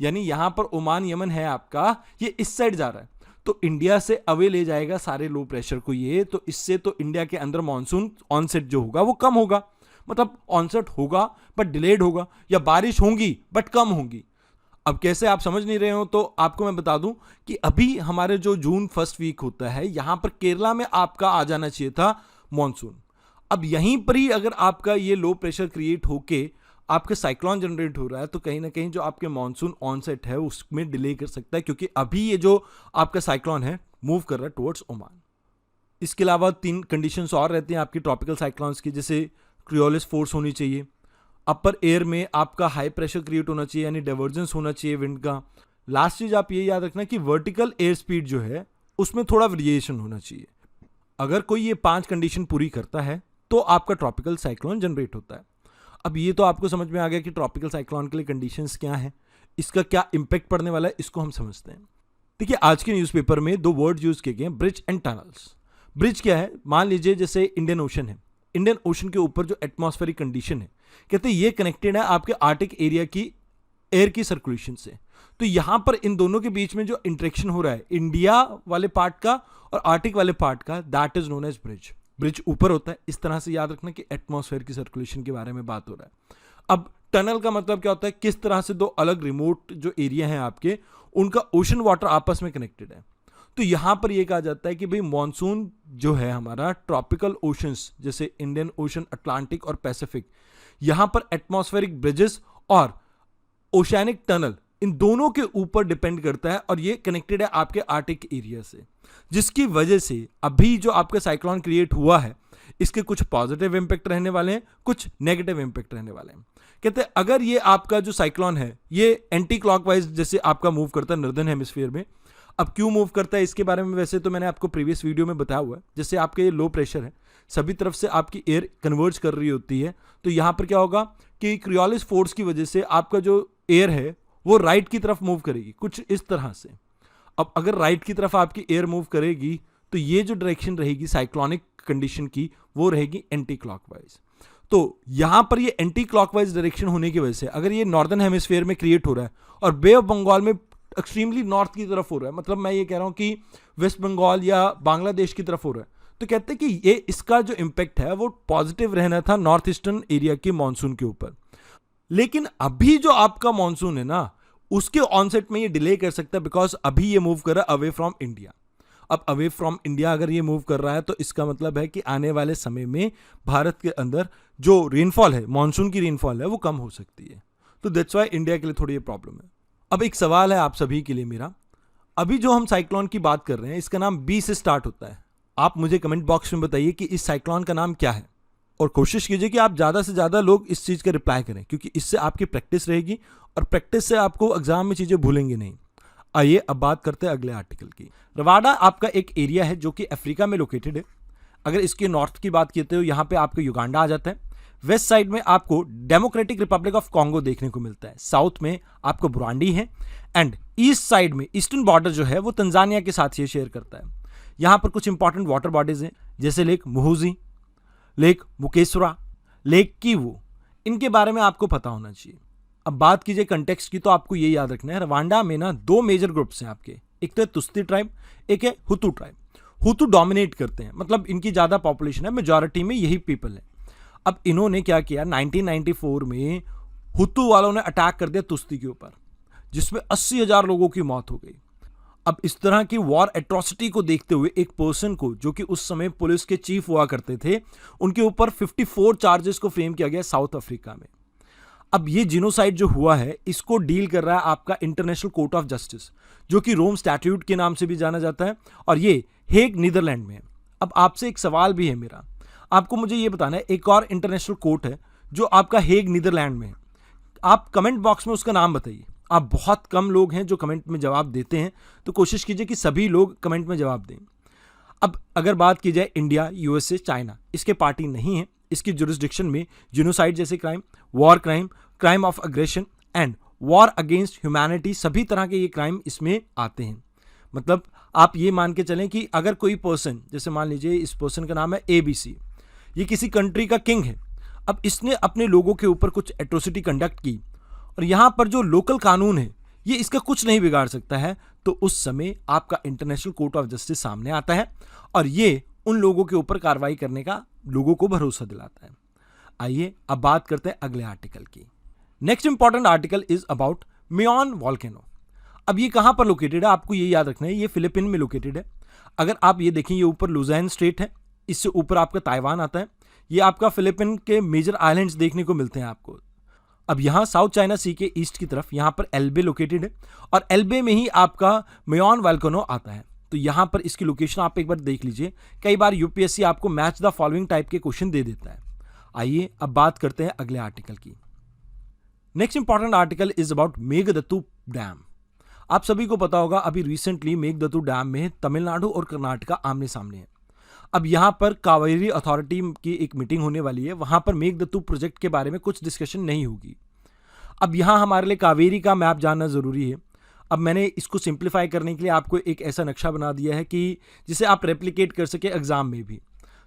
यानी यहां पर ओमान यमन है आपका, ये इस साइड जा रहा है, तो इंडिया से अवे ले जाएगा सारे लो प्रेशर को ये। तो इससे तो इंडिया के अंदर मानसून ऑनसेट जो होगा वो कम होगा, मतलब ऑनसेट होगा बट डिलेड होगा, या बारिश होंगी बट कम होंगी। अब कैसे आप समझ नहीं रहे हो तो आपको मैं बता दूं कि अभी हमारे जो जून फर्स्ट वीक होता है यहां पर केरला में आपका आ जाना चाहिए था मॉनसून। अब यहीं पर ही अगर आपका ये लो प्रेशर क्रिएट होके आपके साइक्लोन जनरेट हो रहा है, तो कहीं ना कहीं जो आपके मॉनसून ऑनसेट है उसमें डिले कर सकता है, क्योंकि अभी ये जो आपका साइक्लोन है मूव कर रहा है टुवर्ड्स ओमान। इसके अलावा 3 कंडीशंस और रहती हैं आपकी ट्रॉपिकल साइक्लोन्स की। जैसे क्रियोलिस फोर्स होनी चाहिए, अपर एयर में आपका हाई प्रेशर क्रिएट होना चाहिए, यानी डाइवर्जेंस होना चाहिए विंड का। लास्ट चीज आप ये याद रखना कि वर्टिकल एयर स्पीड जो है उसमें थोड़ा वेरिएशन होना चाहिए। अगर कोई ये 5 कंडीशन पूरी करता है तो आपका ट्रॉपिकल साइक्लोन जनरेट होता है। अब ये तो आपको समझ में आ गया कि ट्रॉपिकल साइक्लोन के लिए कंडीशंस क्या हैं, इसका क्या इंपैक्ट पड़ने वाला है, इसको हम समझते हैं। देखिए आज के न्यूज़पेपर में 2 वर्ड यूज किए गए, ब्रिज एंड टनल्स। ब्रिज क्या है, मान लीजिए जैसे इंडियन ओशन है, इंडियन ओशन के ऊपर जो एटमॉस्फेरिक कंडीशन है, कहते हैं ये कनेक्टेड है आपके आर्टिक एरिया की एयर की सर्कुलेशन से। तो यहां पर इन दोनों के बीच में जो इंटरेक्शन हो रहा है इंडिया वाले पार्ट का और आर्टिक वाले पार्ट का, that is known as bridge. Bridge ऊपर होता है, इस तरह से याद रखना कि एटमॉस्फेयर की सर्कुलेशन के बारे में बात हो रहा है। अब टनल का मतलब क्या होता है, किस तरह से 2 अलग रिमोट जो एरिया हैं आपके उनका ओशन वाटर आपस में कनेक्टेड है। तो यहां पर यह कहा जाता है कि भाई मॉनसून जो है हमारा ट्रॉपिकल ओशंस जैसे इंडियन ओशन, अटलांटिक और पैसिफिक, यहां पर एटमॉस्फेरिक ब्रिजेस और ओशियानिक टनल इन दोनों के ऊपर डिपेंड करता है, और ये कनेक्टेड है आपके आर्टिक एरिया से, जिसकी वजह से अभी जो आपका साइक्लोन क्रिएट हुआ है इसके कुछ पॉजिटिव इम्पैक्ट रहने वाले हैं, कुछ नेगेटिव इम्पैक्ट रहने वाले हैं। कहते हैं अगर ये आपका जो साइक्लोन है ये एंटी क्लॉकवाइज जैसे आपका मूव करता है नॉर्दर्न हेमिस्फीयर में, अब क्यों मूव करता है इसके बारे में वैसे तो मैंने आपको प्रीवियस वीडियो में बताया हुआ है। जैसे आपके ये लो प्रेशर है, सभी तरफ से आपकी एयर कन्वर्ज कर रही होती है, तो यहाँ पर क्या होगा कि क्रियोलिस फोर्स की वजह से आपका जो एयर है वो राइट की तरफ मूव करेगी, कुछ इस तरह से। अब अगर राइट की तरफ आपकी एयर मूव करेगी तो ये जो डायरेक्शन रहेगी साइक्लोनिक कंडीशन की वो रहेगी एंटी क्लॉकवाइज। तो यहां पर ये एंटी क्लॉकवाइज डायरेक्शन होने की वजह से अगर ये नॉर्दर्न हेमिस्फीयर में क्रिएट हो रहा है और बे ऑफ बंगाल में एक्सट्रीमली नॉर्थ की तरफ हो रहा है, मतलब मैं ये कह रहा हूं कि वेस्ट बंगाल या बांग्लादेश की तरफ हो रहा है, तो कहते हैं कि ये इसका जो इम्पैक्ट है वो पॉजिटिव रहना था नॉर्थ ईस्टर्न एरिया के मानसून के ऊपर। लेकिन अभी जो आपका मानसून है ना उसके ऑनसेट में ये डिले कर सकता है, बिकॉज अभी ये मूव कर रहा है अवे फ्रॉम इंडिया। अब अवे फ्रॉम इंडिया अगर ये मूव कर रहा है तो इसका मतलब है कि आने वाले समय में भारत के अंदर जो रेनफॉल है, मानसून की रेनफॉल है, वो कम हो सकती है। तो दैट्स वाई इंडिया के लिए थोड़ी ये प्रॉब्लम है। अब एक सवाल है आप सभी के लिए मेरा, अभी जो हम साइक्लोन की बात कर रहे हैं इसका नाम बी से स्टार्ट होता है। आप मुझे कमेंट बॉक्स में बताइए कि इस साइक्लोन का नाम क्या है, और कोशिश कीजिए कि आप ज़्यादा से ज़्यादा लोग इस चीज़ का रिप्लाई करें, क्योंकि इससे आपकी प्रैक्टिस रहेगी और प्रैक्टिस से आपको एग्जाम में चीज़ें भूलेंगे नहीं। आइए अब बात करते हैं अगले आर्टिकल की। रवांडा आपका एक एरिया है जो कि अफ्रीका में लोकेटेड है। अगर इसके नॉर्थ की बात करते हो यहाँ पे आपको युगांडा आ जाता है, वेस्ट साइड में आपको डेमोक्रेटिक रिपब्लिक ऑफ कॉन्गो देखने को मिलता है, साउथ में आपको बुरांडी है, एंड ईस्ट साइड में ईस्टर्न बॉर्डर जो है वो तंजानिया के साथ ये शेयर करता है। यहाँ पर कुछ इंपॉर्टेंट वाटर बॉडीज हैं जैसे लेक मुहुजी, लेक मुकेश्वरा, लेक कीवू, इनके बारे में आपको पता होना चाहिए। अब बात कीजिए कंटेक्स्ट की तो आपको ये याद रखना है रवांडा में ना दो मेजर ग्रुप्स हैं आपके, एक तो है तुस्ती ट्राइब, एक है हुतू ट्राइब। हुतू डोमिनेट करते हैं, मतलब इनकी ज़्यादा पॉपुलेशन है, मेजॉरिटी में यही पीपल है। अब इन्होंने क्या किया 1994 में हुतू वालों ने अटैक कर दिया तुस्ती के ऊपर, जिसमें 80,000 लोगों की मौत हो गई। अब इस तरह की वॉर एट्रोसिटी को देखते हुए एक पर्सन को जो कि उस समय पुलिस के चीफ हुआ करते थे उनके ऊपर 54 चार्जेस को फ्रेम किया गया साउथ अफ्रीका में। अब ये जिनोसाइड जो हुआ है इसको डील कर रहा है आपका इंटरनेशनल कोर्ट ऑफ जस्टिस, जो कि रोम स्टैट्यूट के नाम से भी जाना जाता है, और ये हेग नीदरलैंड में है। अब आपसे एक सवाल भी है मेरा, आपको मुझे ये बताना है एक और इंटरनेशनल कोर्ट है जो आपका हेग नीदरलैंड में है। आप कमेंट बॉक्स में उसका नाम बताइए। आप बहुत कम लोग हैं जो कमेंट में जवाब देते हैं, तो कोशिश कीजिए कि सभी लोग कमेंट में जवाब दें। अब अगर बात की जाए इंडिया, यूएसए, चाइना, इसके पार्टी नहीं है। इसकी जुरिस्डिक्शन में जिनोसाइड जैसे crime, war crime, crime of aggression and war against humanity, सभी तरह के ये क्राइम इसमें आते हैं। मतलब आप ये मान के चलें कि अगर कोई पर्सन, जैसे मान लीजिए इस पर्सन का नाम है ABC, ये किसी कंट्री का किंग है। अब इसने अपने लोगों के ऊपर कुछ एट्रोसिटी कंडक्ट की और यहाँ पर जो लोकल कानून है ये इसका कुछ नहीं बिगाड़ सकता है, तो उस समय आपका इंटरनेशनल कोर्ट ऑफ जस्टिस सामने आता है और ये उन लोगों के ऊपर कार्रवाई करने का लोगों को भरोसा दिलाता है। आइए अब बात करते हैं अगले आर्टिकल की। Next important article is about Mayon volcano. अब ये कहाँ पर लोकेटेड है आपको ये याद रखना है, ये फिलीपीन में लोकेटेड है। अगर आप ये देखें, ये ऊपर लुज़ैन स्टेट है, इससे ऊपर आपका ताइवान आता है, ये आपका फिलीपीन के मेजर आइलैंड्स देखने को मिलते हैं आपको। अब यहाँ साउथ चाइना सी के ईस्ट की तरफ यहाँ पर एल्बे लोकेटेड है और एल्बे में ही आपका मेयॉन वॉल्केनो आता है। तो यहाँ पर इसकी लोकेशन आप एक बार देख लीजिए, कई बार यूपीएससी आपको मैच द फॉलोइंग टाइप के क्वेश्चन दे देता है। आइए अब बात करते हैं अगले आर्टिकल की। Next important article is about Mekedatu dam. आप सभी को पता होगा अभी रिसेंटली मेघदत्तु डैम में तमिलनाडु और कर्नाटका आमने सामने है। अब यहाँ पर कावेरी अथॉरिटी की एक मीटिंग होने वाली है, वहाँ पर मेघदत्तु प्रोजेक्ट के बारे में कुछ डिस्कशन नहीं होगी। अब यहाँ हमारे लिए कावेरी का मैप जानना ज़रूरी है। अब मैंने इसको सिंप्लीफाई करने के लिए आपको एक ऐसा नक्शा बना दिया है कि जिसे आप रेप्लिकेट कर सके एग्जाम में भी।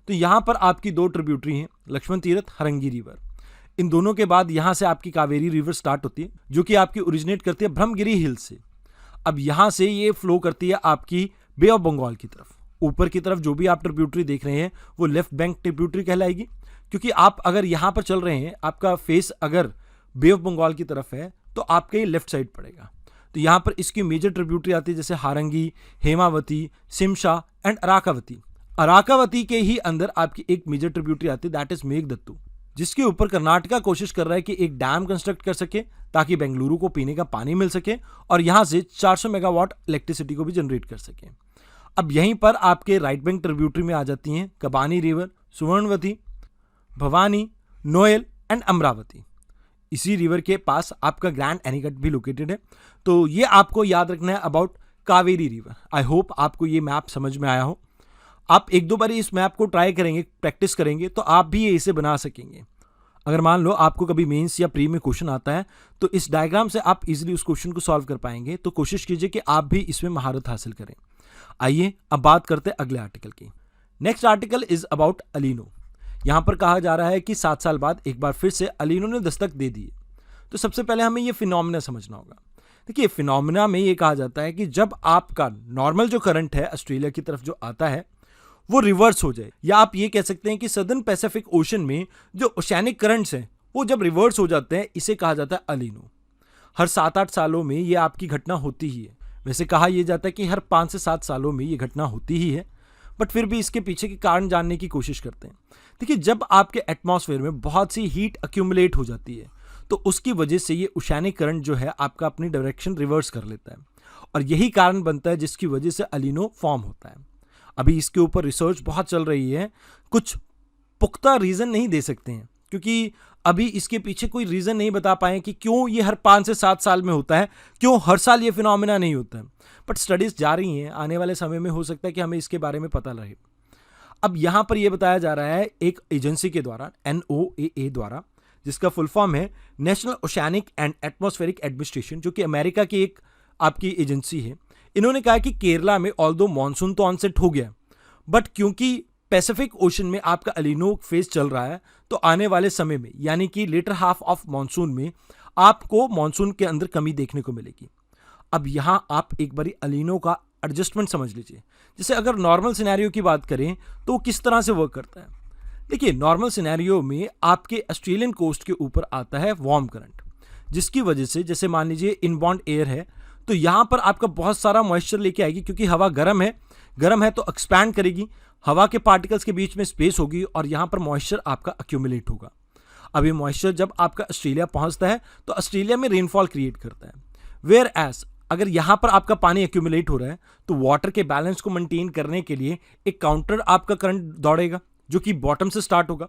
तो यहाँ पर आपकी दो ट्रिब्यूटरी हैं, लक्ष्मण तीरथ, हरंगी रिवर। इन दोनों के बाद यहाँ से आपकी कावेरी रिवर स्टार्ट होती है, जो कि आपकी ओरिजिनेट करती है ब्रह्मगिरी हिल से। अब यहाँ से ये फ्लो करती है आपकी बे ऑफ बंगाल की तरफ। ऊपर की तरफ जो भी आप ट्रिब्यूटरी देख रहे हैं वो लेफ्ट बैंक ट्रिब्यूटरी कहलाएगी, क्योंकि आप अगर यहाँ पर चल रहे हैं, आपका फेस अगर बे ऑफ बंगाल की तरफ है तो आपके ये लेफ्ट साइड पड़ेगा। तो यहाँ पर इसकी मेजर ट्रिब्यूटरी आती है जैसे हारंगी, हेमावती, सिमशा एंड अराकावती। अराकावती के ही अंदर आपकी एक मेजर ट्रिब्यूटरी आती है, दैट इज मेघदत्तु, जिसके ऊपर कर्नाटका कोशिश कर रहा है कि एक डैम कंस्ट्रक्ट कर सके ताकि बेंगलुरु को पीने का पानी मिल सके और यहाँ से 400 मेगावाट इलेक्ट्रिसिटी को भी जनरेट कर सके। अब यहीं पर आपके राइट बैंक ट्रिब्यूटरी में आ जाती हैं कबानी रिवर, सुवर्णवती, भवानी, नोएल एंड अमरावती। इसी रिवर के पास आपका ग्रैंड एनीकट भी लोकेटेड है। तो ये आपको याद रखना है about Kaveri river. I hope आपको ये मैप समझ में आया हो। आप एक दो बार इस मैप को ट्राई करेंगे, प्रैक्टिस करेंगे, तो आप भी ये इसे बना सकेंगे। अगर मान लो आपको कभी मेंस या प्री में क्वेश्चन आता है तो इस डायग्राम से आप इजीली उस क्वेश्चन को सॉल्व कर पाएंगे। तो कोशिश कीजिए कि आप भी इसमें महारत हासिल करें। आइए अब बात करते हैं अगले आर्टिकल की। Next article is about El Nino. यहां पर कहा जा रहा है कि 7 साल बाद एक बार फिर से अलीनो ने दस्तक दे दी। तो सबसे पहले हमें ये फिनोमिना समझना होगा। देखिए, फिनोमिना में ये कहा जाता है कि जब आपका नॉर्मल जो करंट है ऑस्ट्रेलिया की तरफ जो आता है वो रिवर्स हो जाए, या आप ये कह सकते हैं कि सदर्न पैसिफिक ओशन में जो ओशियानिक करंट्स हैं वो जब रिवर्स हो जाते हैं, इसे कहा जाता है अलीनो। हर 7-8 सालों में ये आपकी घटना होती ही है। वैसे कहा यह जाता है कि हर 5 से 7 सालों में ये घटना होती ही है, बट फिर भी इसके पीछे के कारण जानने की कोशिश करते हैं। देखिए, जब आपके एटमॉस्फेयर में बहुत सी हीट अक्यूमुलेट हो जाती है तो उसकी वजह से ये ओशियानिक करंट जो है आपका अपनी डायरेक्शन रिवर्स कर लेता है, और यही कारण बनता है जिसकी वजह से अलीनो फॉर्म होता है। अभी इसके ऊपर रिसर्च बहुत चल रही है, कुछ पुख्ता रीज़न नहीं दे सकते हैं क्योंकि अभी इसके पीछे कोई रीज़न नहीं बता पाए कि क्यों ये हर 5 से 7 साल में होता है, क्यों हर साल ये फिनोमिना नहीं होता है। बट स्टडीज़ जा रही हैं, आने वाले समय में हो सकता है कि हमें इसके बारे में पता लगे। अब यहाँ पर यह बताया जा रहा है एक एजेंसी के द्वारा, NOAA द्वारा, जिसका फुल फॉर्म है national oceanic and atmospheric administration, जो कि अमेरिका की एक आपकी एजेंसी है। इन्होंने कहा कि केरला में ऑल्दो मॉनसून तो ऑनसेट हो गया, बट क्योंकि पैसिफिक ओशन में आपका अलीनो फेज चल रहा है, तो आने वाले समय में यानी कि लेटर हाफ ऑफ मॉनसून में आपको मॉनसून के अंदर कमी देखने को मिलेगी। अब यहाँ आप एक बारी अलीनो का एडजस्टमेंट समझ लीजिए। जैसे अगर नॉर्मल सिनेरियो की बात करें तो किस तरह से वर्क करता है। देखिए, नॉर्मल सिनेरियो में आपके ऑस्ट्रेलियन कोस्ट के ऊपर आता है वार्म करंट, जिसकी वजह से जैसे मान लीजिए इनबाउंड एयर है तो यहाँ पर आपका बहुत सारा मॉइस्चर लेके आएगी, क्योंकि हवा गर्म है तो एक्सपैंड करेगी, हवा के पार्टिकल्स के बीच में स्पेस होगी और यहाँ पर मॉइस्चर आपका अक्यूमुलेट होगा। अब ये मॉइस्चर जब आपका ऑस्ट्रेलिया पहुँचता है तो ऑस्ट्रेलिया में रेनफॉल क्रिएट करता है। वेयर एज अगर यहाँ पर आपका पानी एक्यूमुलेट हो रहा है तो वाटर के बैलेंस को मेंटेन करने के लिए एक काउंटर आपका करंट दौड़ेगा जो कि बॉटम से स्टार्ट होगा।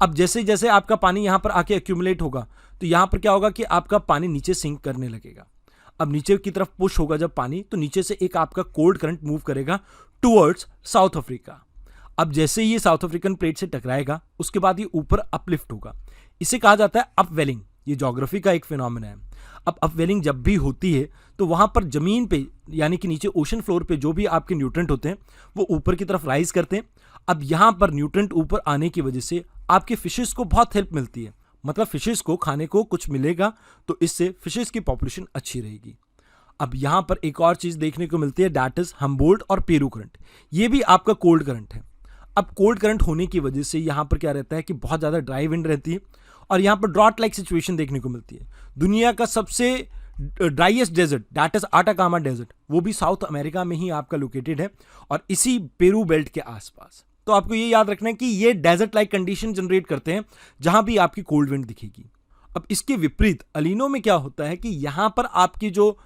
अब जैसे जैसे आपका पानी यहाँ पर आके एक्यूमुलेट होगा तो यहाँ पर क्या होगा कि आपका पानी नीचे सिंक करने लगेगा। अब नीचे की तरफ पुश होगा जब पानी, तो नीचे से एक आपका कोल्ड करंट मूव करेगा टुवर्ड्स साउथ अफ्रीका। अब जैसे ये साउथ अफ्रीकन प्लेट से टकराएगा उसके बाद ये ऊपर अपलिफ्ट होगा। इसे कहा जाता है अपवेलिंग। ये ज्योग्राफी का एक फिनोमेना है। अब अपवेलिंग जब भी होती है तो वहाँ पर ज़मीन पे यानी कि नीचे ओशन फ्लोर पे जो भी आपके न्यूट्रेंट होते हैं वो ऊपर की तरफ राइज करते हैं। अब यहाँ पर न्यूट्रेंट ऊपर आने की वजह से आपके फिशेस को बहुत हेल्प मिलती है, मतलब फिशेस को खाने को कुछ मिलेगा तो इससे फिशेस की पॉपुलेशन अच्छी रहेगी। अब यहाँ पर एक और चीज़ देखने को मिलती है, दैट इज हम्बोल्ट और पेरू करंट। ये भी आपका कोल्ड करंट है। अब कोल्ड करंट होने की वजह से यहाँ पर क्या रहता है कि बहुत ज़्यादा ड्राई विंड रहती है और यहाँ पर ड्रॉट लाइक सिचुएशन देखने को मिलती है। दुनिया का सबसे driest desert that is Atacama desert, वो भी साउथ अमेरिका में ही आपका लोकेटेड है और इसी पेरू बेल्ट के आसपास। तो आपको ये याद रखना है कि ये डेजर्ट लाइक कंडीशन जनरेट करते हैं जहां भी आपकी कोल्ड विंड दिखेगी। अब इसके विपरीत अलीनो में क्या होता है कि यहां पर आपकी जो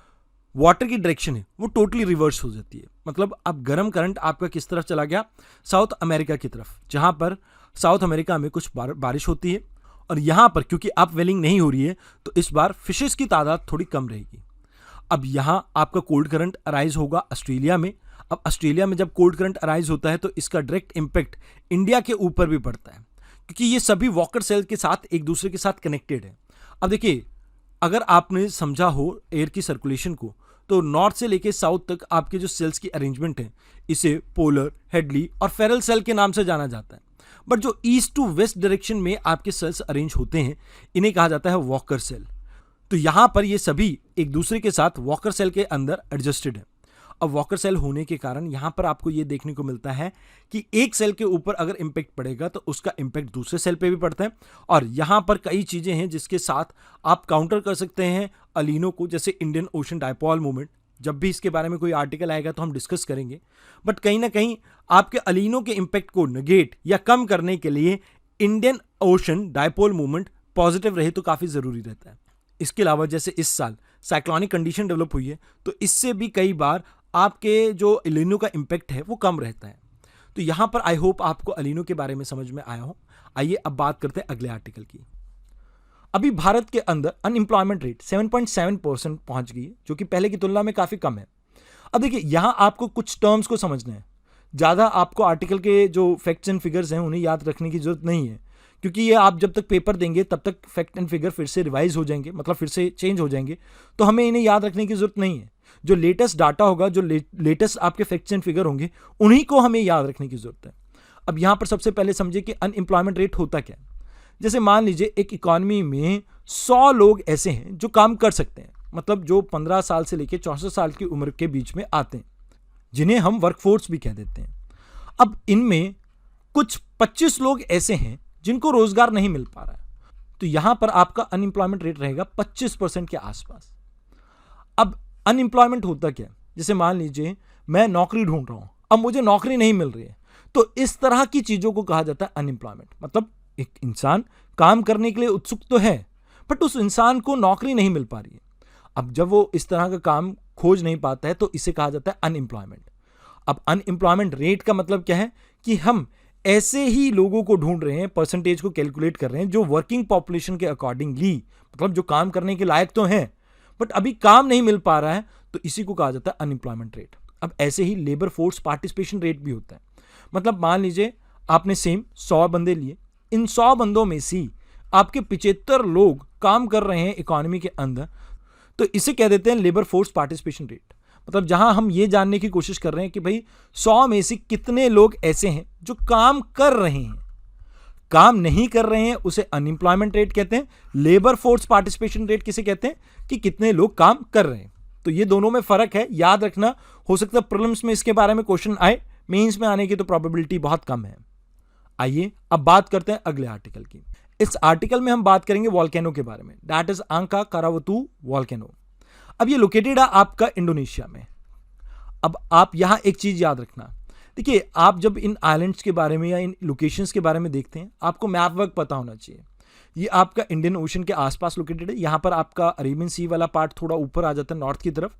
वाटर की डायरेक्शन है वो टोटली रिवर्स हो जाती है। मतलब अब गर्म करंट आपका किस तरफ चला गया, साउथ अमेरिका की तरफ, जहां पर साउथ अमेरिका में कुछ बारिश होती है और यहां पर क्योंकि अपवेलिंग नहीं हो रही है तो इस बार फिशेस की तादाद थोड़ी कम रहेगी। अब यहां आपका कोल्ड करंट अराइज होगा ऑस्ट्रेलिया में। अब ऑस्ट्रेलिया में जब कोल्ड करंट अराइज होता है तो इसका डायरेक्ट इंपैक्ट इंडिया के ऊपर भी पड़ता है, क्योंकि ये सभी वॉकर सेल के साथ एक दूसरे के साथ कनेक्टेड है। अब देखिए, अगर आपने समझा हो एयर की सर्कुलेशन को, तो नॉर्थ से लेके साउथ तक आपके जो सेल्स की अरेंजमेंट है इसे पोलर, हेडली और फेरल सेल के नाम से जाना जाता है। बट जो ईस्ट टू वेस्ट डायरेक्शन में आपके सेल्स अरेंज होते हैं इन्हें कहा जाता है वॉकर सेल। तो यहां पर ये सभी एक दूसरे के साथ वॉकर सेल के अंदर एडजस्टेड है। अब वॉकर सेल होने के कारण यहां पर आपको ये देखने को मिलता है कि एक सेल के ऊपर अगर इंपैक्ट पड़ेगा तो उसका इंपैक्ट दूसरे सेल पे भी पड़ता है। और यहां पर कई चीजें हैं जिसके साथ आप काउंटर कर सकते हैं अलीनो को, जैसे इंडियन ओशन डायपोल मूवमेंट। जब भी इसके बारे में कोई आर्टिकल आएगा तो हम डिस्कस करेंगे। बट कहीं ना कहीं आपके अलीनो के इंपैक्ट को नेगेट या कम करने के लिए Indian ocean dipole movement positive रहे तो काफ़ी ज़रूरी रहता है। इसके अलावा जैसे इस साल साइक्लोनिक कंडीशन डेवलप हुई है तो इससे भी कई बार आपके जो अलीनो का इंपैक्ट है वो कम रहता है। तो यहां पर आई होप आपको अलीनो के बारे में समझ में आया हो। आइए अब बात करते हैं अगले आर्टिकल की। अभी भारत के अंदर अनएम्प्लॉयमेंट रेट 7.7% पहुंच गई है, जो कि पहले की तुलना में काफी कम है। अब देखिए यहां आपको कुछ टर्म्स को समझना है। ज्यादा आपको आर्टिकल के जो फैक्ट्स एंड फिगर्स हैं उन्हें याद रखने की जरूरत नहीं है, क्योंकि ये आप जब तक पेपर देंगे तब तक फैक्ट एंड फिगर फिर से रिवाइज हो जाएंगे, मतलब फिर से चेंज हो जाएंगे, तो हमें इन्हें याद रखने की जरूरत नहीं है। जो लेटेस्ट डाटा होगा, जो लेटेस्ट आपके फैक्ट्स एंड फिगर होंगे, उन्हीं को हमें याद रखने की जरूरत है। अब यहां पर सबसे पहले समझे कि अनएम्प्लॉयमेंट रेट होता क्या है। जैसे मान लीजिए एक इकॉनमी में 100 लोग ऐसे हैं जो काम कर सकते हैं, मतलब जो 15 साल से लेकर 64 साल की उम्र के बीच में आते हैं, जिन्हें हम वर्कफोर्स भी कह देते हैं। अब इनमें कुछ 25 लोग ऐसे हैं जिनको रोजगार नहीं मिल पा रहा है, तो यहां पर आपका अनएम्प्लॉयमेंट रेट रहेगा 25% के आसपास। अब अनएम्प्लॉयमेंट होता क्या, जैसे मान लीजिए मैं नौकरी ढूंढ रहा हूं, अब मुझे नौकरी नहीं मिल रही है, तो इस तरह की चीजों को कहा जाता है अनएम्प्लॉयमेंट। मतलब एक इंसान काम करने के लिए उत्सुक तो है, बट उस इंसान को नौकरी नहीं मिल पा रही है। अब जब वो इस तरह का काम खोज नहीं पाता है तो इसे कहा जाता है अनएम्प्लॉयमेंट। अब अनएम्प्लॉयमेंट रेट का मतलब क्या है कि हम ऐसे ही लोगों को ढूंढ रहे हैं, परसेंटेज को कैलकुलेट कर रहे हैं जो वर्किंग पॉपुलेशन के अकॉर्डिंगली, मतलब जो काम करने के लायक तो हैं बट अभी काम नहीं मिल पा रहा है, तो इसी को कहा जाता है अनएम्प्लॉयमेंट रेट। अब ऐसे ही लेबर फोर्स पार्टिसिपेशन रेट भी होता है। मतलब मान लीजिए आपने सेम 100 बंदे लिए, इन 100 बंदों में से आपके 75 लोग काम कर रहे हैं इकोनॉमी के अंदर, तो इसे कह देते हैं लेबर फोर्स पार्टिसिपेशन रेट। मतलब जहां हम ये जानने की कोशिश कर रहे हैं कि भाई 100 में से कितने लोग ऐसे हैं जो काम कर रहे हैं, काम नहीं कर रहे हैं उसे अनएम्प्लॉयमेंट रेट कहते हैं। लेबर फोर्स पार्टिसिपेशन रेट किसे कहते हैं कि कितने लोग काम कर रहे हैं। तो ये दोनों में फर्क है, याद रखना। हो सकता है प्रीलिम्स में इसके बारे में क्वेश्चन आए, मेंस में आने की तो प्रोबेबिलिटी बहुत कम है। आइए अब बात करते हैं अगले आर्टिकल की। इस आर्टिकल में हम बात करेंगे वॉल्केनो के बारे में, दैट इज अंकारावतु वॉल्केनो। अब ये लोकेटेड है आपका इंडोनेशिया में। अब आप यहां एक चीज याद रखना, देखिए आप जब इन आइलैंड्स के बारे में या इन लोकेशंस के बारे में देखते हैं, आपको मैप वर्क पता होना चाहिए। ये आपका इंडियन ओशन के आसपास लोकेटेड है। यहां पर आपका अरेबियन सी वाला पार्ट थोड़ा ऊपर आ जाता है नॉर्थ की तरफ।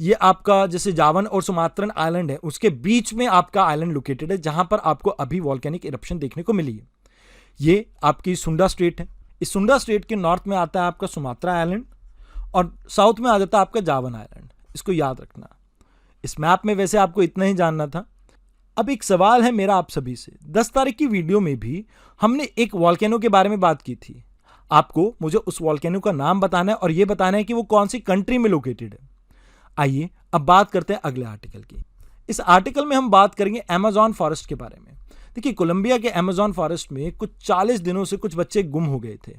ये आपका जैसे जावन और सुमात्रन आइलैंड है, उसके बीच में आपका आइलैंड लोकेटेड है, जहां पर आपको अभी वॉल्केनिक इरप्शन देखने को मिली है। ये आपकी सुंडा स्ट्रेट है। इस सुंडा स्ट्रेट के नॉर्थ में आता है आपका सुमात्रा आइलैंड और साउथ में आ जाता है आपका जावन आइलैंड। इसको याद रखना। इस मैप में वैसे आपको इतना ही जानना था। अब एक सवाल है मेरा आप सभी से। 10 तारीख की वीडियो में भी हमने एक वॉल्केनो के बारे में बात की थी। आपको मुझे उस वॉल्केनो का नाम बताना है और यह बताना है कि वो कौन सी कंट्री में लोकेटेड है। आइए अब बात करते हैं अगले आर्टिकल की। इस आर्टिकल में हम बात करेंगे अमेज़न फॉरेस्ट के बारे में। देखिए कोलंबिया के अमेज़न फॉरेस्ट में कुछ 40 दिनों से कुछ बच्चे गुम हो गए थे।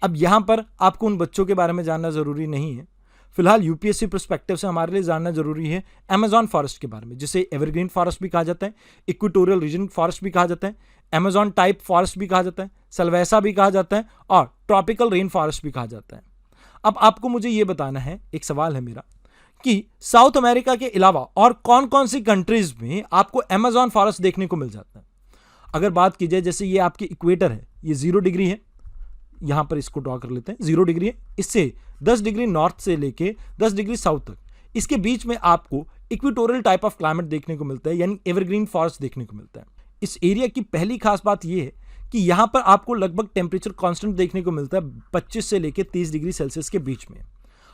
अब यहां पर आपको उन बच्चों के बारे में जानना जरूरी नहीं है। फिलहाल यूपीएससी पर्सपेक्टिव से हमारे लिए जानना जरूरी है अमेज़न फॉरेस्ट के बारे में, जिसे एवरग्रीन फॉरेस्ट भी कहा जाता है, इक्वेटोरियल रीजन फॉरेस्ट भी कहा जाता है, अमेज़न टाइप फॉरेस्ट भी कहा जाता है, सल्वेसा भी कहा जाता है और ट्रॉपिकल रेन फॉरेस्ट भी कहा जाता है। अब आपको मुझे यह बताना है, एक सवाल है मेरा, कि साउथ अमेरिका के अलावा और कौन कौन सी कंट्रीज में आपको अमेज़न फॉरेस्ट देखने को मिल जाता है। अगर बात की जाए, जैसे ये आपकी इक्वेटर है, ये 0 डिग्री है, यहां पर इसको ड्रॉ कर लेते हैं, 0 डिग्री है। इससे 10 डिग्री नॉर्थ से लेके 10 डिग्री साउथ तक, इसके बीच में आपको इक्वेटोरियल टाइप ऑफ क्लाइमेट देखने को मिलता है, यानी एवरग्रीन फॉरेस्ट देखने को मिलता है। इस एरिया की पहली खास बात यह है कि यहां पर आपको लगभग टेम्परेचर कांस्टेंट देखने को मिलता है 25 से लेके 30 डिग्री सेल्सियस के बीच में।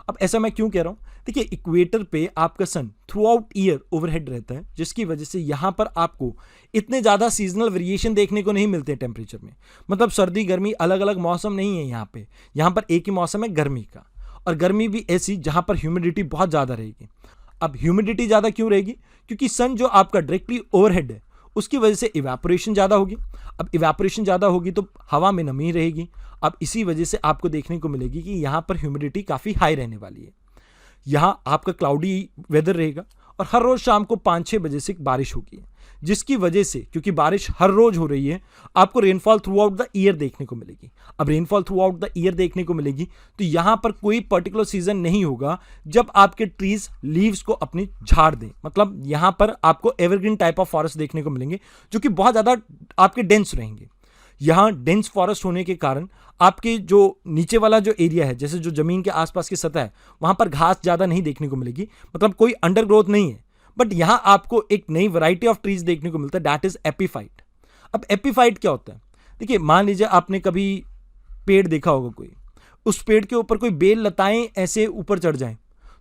अब ऐसा मैं क्यों कह रहा हूं, देखिए इक्वेटर पे आपका सन थ्रू आउट ईयर ओवरहेड रहता है, जिसकी वजह से यहां पर आपको इतने ज्यादा सीजनल वेरिएशन देखने को नहीं मिलते टेम्परेचर में। मतलब सर्दी गर्मी अलग अलग मौसम नहीं है यहां पर एक ही मौसम है गर्मी का, और गर्मी भी ऐसी जहां पर ह्यूमिडिटी बहुत ज्यादा रहेगी। अब ह्यूमिडिटी ज्यादा क्यों रहेगी, क्योंकि सन जो आपका डायरेक्टली ओवरहेड है उसकी वजह से इवेपोरेशन ज्यादा होगी। अब इवेपोरेशन ज्यादा होगी तो हवा में नमी रहेगी। अब इसी वजह से आपको देखने को मिलेगी कि यहां पर ह्यूमिडिटी काफी हाई रहने वाली है। यहां आपका क्लाउडी वेदर रहेगा और हर रोज शाम को 5-6 बजे से बारिश होगी, जिसकी वजह से, क्योंकि बारिश हर रोज हो रही है, आपको rainfall through out the year देखने को मिलेगी। अब rainfall through out the year देखने को मिलेगी तो यहां पर कोई पर्टिकुलर सीजन नहीं होगा जब आपके ट्रीज लीव्स को अपनी झाड़ दें। मतलब यहां पर आपको एवरग्रीन टाइप ऑफ फॉरेस्ट देखने को मिलेंगे जो कि बहुत ज्यादा आपके डेंस रहेंगे। यहां डेंस फॉरेस्ट होने के कारण आपके जो नीचे वाला जो एरिया है, जैसे जो जमीन के आसपास की सतह है, वहां पर घास ज्यादा नहीं देखने को मिलेगी। मतलब कोई अंडरग्रोथ नहीं है, बट यहां आपको एक नई वैरायटी ऑफ ट्रीज देखने को मिलता है, दैट इज एपीफाइट। अब एपीफाइट क्या होता है? देखिए, मान लीजिए आपने कभी पेड़ देखा होगा, कोई उस पेड़ के ऊपर कोई बेल लताएं ऐसे ऊपर चढ़ जाएं,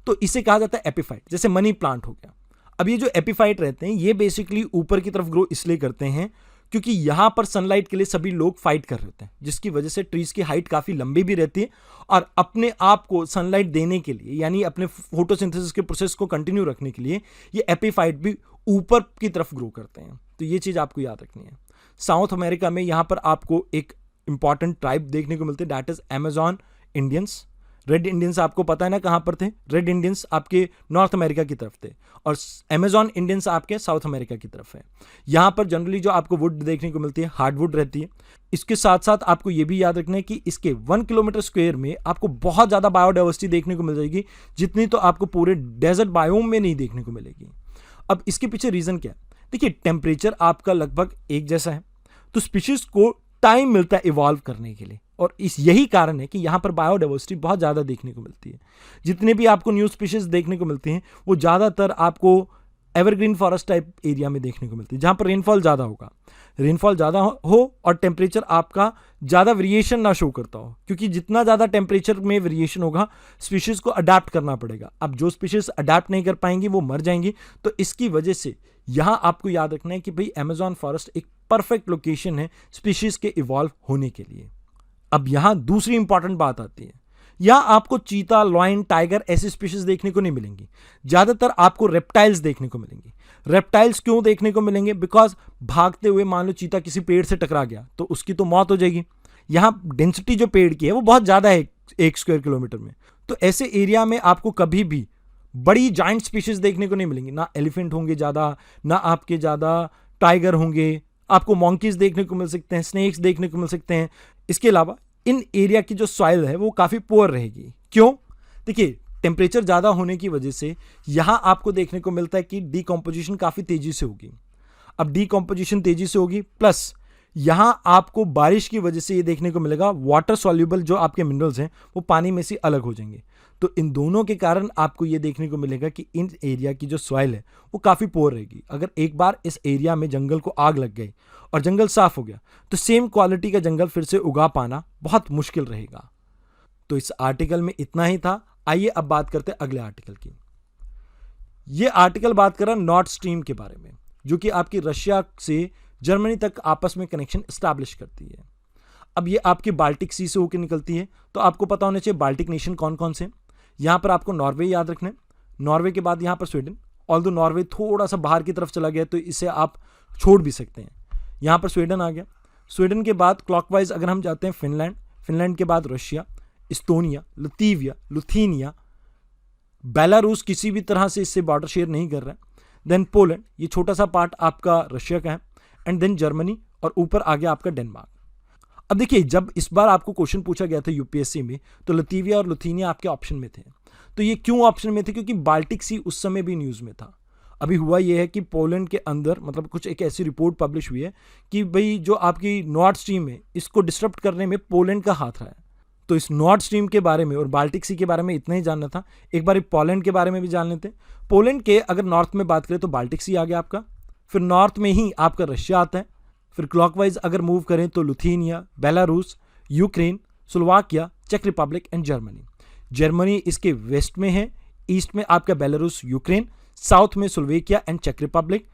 तो इसे कहा जाता है एपीफाइट। जैसे मनी प्लांट हो गया। अब ये जो एपीफाइट रहते हैं, ये बेसिकली ऊपर की तरफ ग्रो इसलिए करते हैं क्योंकि यहां पर सनलाइट के लिए सभी लोग फाइट कर रहे होते हैं, जिसकी वजह से ट्रीज की हाइट काफी लंबी भी रहती है, और अपने आप को सनलाइट देने के लिए, यानी अपने फोटोसिंथेसिस के प्रोसेस को कंटिन्यू रखने के लिए, ये एपीफाइट भी ऊपर की तरफ ग्रो करते हैं। तो ये चीज आपको याद रखनी है। साउथ अमेरिका में यहां पर आपको एक इंपॉर्टेंट ट्राइब देखने को मिलते हैं, that is Amazon Indians. Red Indians आपको पता है ना कहां पर थे? रेड इंडियंस आपके नॉर्थ अमेरिका की तरफ थे, और अमेजॉन इंडियंस आपके साउथ अमेरिका की तरफ है। यहां पर जनरली जो आपको वुड देखने को मिलती है, हार्डवुड रहती है। इसके साथ साथ आपको यह भी याद रखना है कि इसके 1 किलोमीटर स्क्वायर में आपको बहुत ज्यादा बायोडाइवर्सिटी देखने को मिल जाएगी, जितनी तो आपको पूरे डेजर्ट बायोम में नहीं देखने को मिलेगी। अब इसके पीछे रीजन क्या है? देखिए, टेम्परेचर आपका लगभग एक जैसा है, तो स्पीशीज को टाइम मिलता है इवॉल्व करने के लिए, और यही कारण है कि यहां पर बायोडाइवर्सिटी बहुत ज़्यादा देखने को मिलती है। जितने भी आपको न्यू स्पीशीज देखने को मिलते हैं, वो ज़्यादातर आपको एवरग्रीन फॉरेस्ट टाइप एरिया में देखने को मिलती है, जहां पर रेनफॉल ज़्यादा होगा। रेनफॉल ज़्यादा हो और टेम्परेचर आपका ज़्यादा वेरिएशन ना शो करता हो, क्योंकि जितना ज़्यादा टेम्परेचर में वेरिएशन होगा, स्पीशीज़ को अडाप्ट करना पड़ेगा। अब जो स्पीशीज़ अडाप्ट नहीं कर पाएंगी वो मर जाएंगी। तो इसकी वजह से यहाँ आपको याद रखना है कि भाई अमेजॉन फॉरेस्ट एक परफेक्ट लोकेशन है स्पीशीज़ के इवॉल्व होने के लिए। अब यहां दूसरी इंपॉर्टेंट बात आती है, यहां आपको चीता, लॉयन, टाइगर ऐसी स्पीशीज देखने को नहीं मिलेंगी। ज्यादातर आपको रेप्टाइल्स देखने को मिलेंगी। रेप्टाइल्स क्यों देखने को मिलेंगे? बिकॉज भागते हुए मान लो चीता किसी पेड़ से टकरा गया तो उसकी तो मौत हो जाएगी। यहां डेंसिटी जो पेड़ की है वो बहुत ज्यादा है 1 स्क्वायर किलोमीटर में, तो ऐसे एरिया में आपको कभी भी बड़ी जाइंट स्पीशीज देखने को नहीं मिलेंगी। ना एलिफेंट होंगे ज्यादा, ना आपके ज्यादा टाइगर होंगे। आपको मॉन्कीज देखने को मिल सकते हैं, स्नेक्स देखने को मिल सकते हैं। इसके अलावा इन एरिया की जो सॉइल है वो काफ़ी पुअर रहेगी। क्यों? देखिए, टेम्परेचर ज़्यादा होने की वजह से यहाँ आपको देखने को मिलता है कि डीकम्पोजिशन काफ़ी तेज़ी से होगी। अब डीकम्पोजिशन तेज़ी से होगी, प्लस यहाँ आपको बारिश की वजह से ये देखने को मिलेगा वाटर सॉल्यूबल जो आपके मिनरल्स हैं वो पानी में से अलग हो जाएंगे। तो इन दोनों के कारण आपको ये देखने को मिलेगा कि इन एरिया की जो सॉइल है वो काफ़ी पुअर रहेगी। अगर एक बार इस एरिया में जंगल को आग लग गई और जंगल साफ हो गया तो सेम क्वालिटी का जंगल फिर से उगा पाना बहुत मुश्किल रहेगा। तो इस आर्टिकल में इतना ही था। आइए अब बात करते हैं अगले आर्टिकल की। ये आर्टिकल बात कर रहा है नॉर्थ स्ट्रीम के बारे में, जो कि आपकी रशिया से जर्मनी तक आपस में कनेक्शन एस्टैब्लिश करती है। अब ये आपकी बाल्टिक सी से होकर निकलती है, तो आपको पता होना चाहिए बाल्टिक नेशन कौन कौन से। यहाँ पर आपको नॉर्वे याद रखना है, नॉर्वे के बाद यहाँ पर स्वीडन। ऑल्दो नॉर्वे थोड़ा सा बाहर की तरफ चला गया तो इसे आप छोड़ भी सकते हैं। यहाँ पर स्वीडन आ गया। स्वीडन के बाद क्लॉकवाइज अगर हम जाते हैं फिनलैंड, फिनलैंड के बाद रशिया, इस्टोनिया, लतीविया, लुथीनिया, बेलारूस किसी भी तरह से इससे बॉर्डर शेयर नहीं कर रहा है। देन पोलैंड, ये छोटा सा पार्ट आपका रशिया का है, एंड देन जर्मनी, और ऊपर आ गया आपका डेनमार्क। अब देखिए, जब इस बार आपको क्वेश्चन पूछा गया था यूपीएससी में तो लतीविया और लुथीनिया आपके ऑप्शन में थे। तो ये क्यों ऑप्शन में थे? क्योंकि बाल्टिक सी उस समय भी न्यूज़ में था। अभी हुआ यह है कि पोलैंड के अंदर मतलब कुछ एक ऐसी रिपोर्ट पब्लिश हुई है कि भाई जो आपकी नॉर्थ स्ट्रीम है इसको डिस्टर्ब करने में पोलैंड का हाथ रहा है। तो इस नॉर्थ स्ट्रीम के बारे में और बाल्टिक सी के बारे में इतना ही जानना था। एक बार पोलैंड के बारे में भी जान लेते हैं। पोलैंड के अगर नॉर्थ में बात करें तो बाल्टिक सी आ गया आपका, फिर नॉर्थ में ही आपका रशिया आता है, फिर क्लॉकवाइज अगर मूव करें तो लुथीनिया, बेलारूस, यूक्रेन, स्लोवाकिया, चेक रिपब्लिक एंड जर्मनी। जर्मनी इसके वेस्ट में है, ईस्ट में आपका बेलारूस, यूक्रेन, साउथ में स्लोवेकिया एंड चेक रिपब्लिक,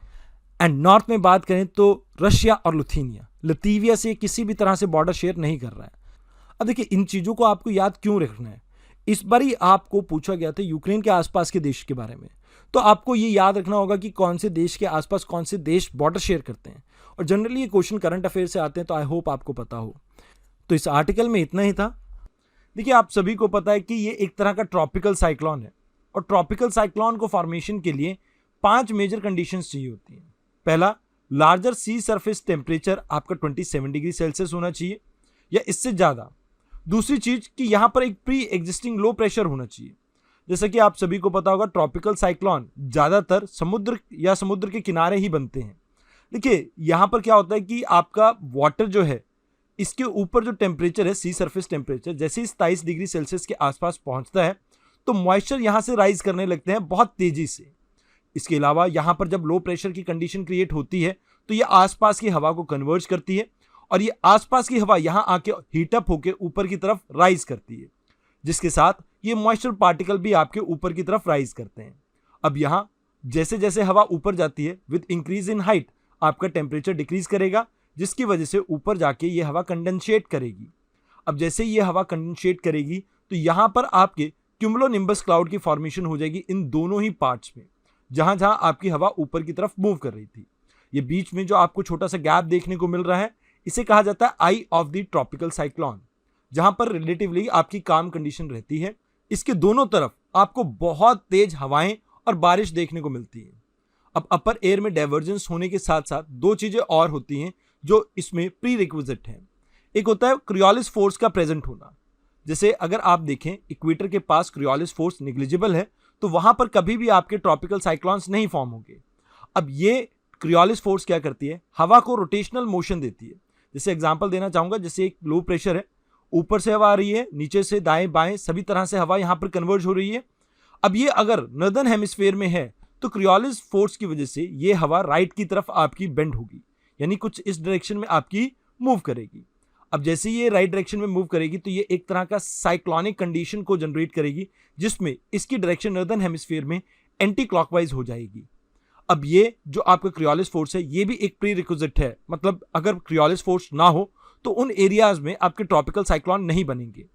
एंड नॉर्थ में बात करें तो रशिया और लुथीनिया। लतीविया से किसी भी तरह से बॉर्डर शेयर नहीं कर रहा है। अब देखिए, इन चीज़ों को आपको याद क्यों रखना है? इस बार ही आपको पूछा गया था यूक्रेन के आसपास के देश के बारे में, तो आपको ये याद रखना होगा कि कौन से देश के आसपास कौन से देश बॉर्डर शेयर करते हैं। और जनरली ये क्वेश्चन करंट अफेयर से आते हैं, तो आई होप आपको पता हो। तो इस आर्टिकल में इतना ही था। देखिए, आप सभी को पता है कि ये एक तरह का ट्रॉपिकल साइक्लोन है, और ट्रॉपिकल साइक्लोन को फॉर्मेशन के लिए 5 मेजर कंडीशंस चाहिए होती हैं। पहला, लार्जर सी सरफेस टेम्परेचर आपका 27 डिग्री सेल्सियस होना चाहिए या इससे ज़्यादा। दूसरी चीज़ कि यहाँ पर एक प्री एग्जिस्टिंग लो प्रेशर होना चाहिए। जैसा कि आप सभी को पता होगा, ट्रॉपिकल साइक्लोन ज़्यादातर समुद्र या समुद्र के किनारे ही बनते हैं। देखिए, यहाँ पर क्या होता है कि आपका वाटर जो है इसके ऊपर जो टेम्परेचर है, सी सरफेस टेम्परेचर, जैसे ही 27 डिग्री सेल्सियस के आसपास पहुँचता है तो मॉइस्चर यहाँ से राइज करने लगते हैं बहुत तेज़ी से। इसके अलावा यहाँ पर जब लो प्रेशर की कंडीशन क्रिएट होती है तो ये आसपास की हवा को कन्वर्ज करती है और ये आसपास की हवा यहाँ आके हीटअप होकर ऊपर की तरफ राइज करती है, जिसके साथ ये मॉइस्चर पार्टिकल भी आपके ऊपर की तरफ राइज करते हैं। अब यहाँ जैसे जैसे हवा ऊपर जाती है विद इंक्रीज इन हाइट आपका टेम्परेचर डिक्रीज करेगा, जिसकी वजह से ऊपर जाके ये हवा कंडेंसेट करेगी। अब जैसे ये हवा कंडेंसेट करेगी तो यहाँ पर आपके क्यूमुलोनिम्बस क्लाउड की फॉर्मेशन हो जाएगी इन दोनों ही पार्ट्स में, जहां जहां आपकी हवा ऊपर की तरफ मूव कर रही थी। ये बीच में जो आपको छोटा सा गैप देखने को मिल रहा है इसे कहा जाता है आई ऑफ द ट्रॉपिकल साइक्लोन, जहां पर रिलेटिवली आपकी काम कंडीशन रहती है। इसके दोनों तरफ आपको बहुत तेज हवाएं और बारिश देखने को मिलती है। अब अपर एयर में डाइवर्जेंस होने के साथ साथ दो चीजें और होती हैं जो इसमें प्री रिक्विजिट है। एक होता है क्रियोलिस फोर्स का प्रेजेंट होना। जैसे अगर आप देखें इक्वेटर के पास क्रियोलिस फोर्स निग्लिजिबल है तो वहां पर कभी भी आपके ट्रॉपिकल साइक्लोन्स नहीं फॉर्म होंगे। अब ये क्रियोलिस फोर्स क्या करती है, हवा को रोटेशनल मोशन देती है। जैसे एग्जांपल देना चाहूंगा, जैसे एक लो प्रेशर है, ऊपर से हवा आ रही है, नीचे से दाएं बाएं सभी तरह से हवा यहां पर कन्वर्ज हो रही है। अब ये अगर नॉर्दर्न हेमिस्फीयर में है तो क्रियोलिस फोर्स की वजह से ये हवा राइट की तरफ आपकी बेंड होगी, यानी कुछ इस डायरेक्शन में आपकी मूव करेगी। अब जैसे ये राइट डायरेक्शन में मूव करेगी तो ये एक तरह का साइक्लोनिक कंडीशन को जनरेट करेगी, जिसमें इसकी डायरेक्शन नॉर्दर्न हेमिस्फीयर में एंटी क्लॉकवाइज हो जाएगी। अब ये जो आपका क्रियोलिस फोर्स है ये भी एक प्री रिक्विजिट है, मतलब अगर क्रियोलिस फोर्स ना हो तो उन एरियाज में आपके ट्रॉपिकल साइक्लोन नहीं बनेंगे।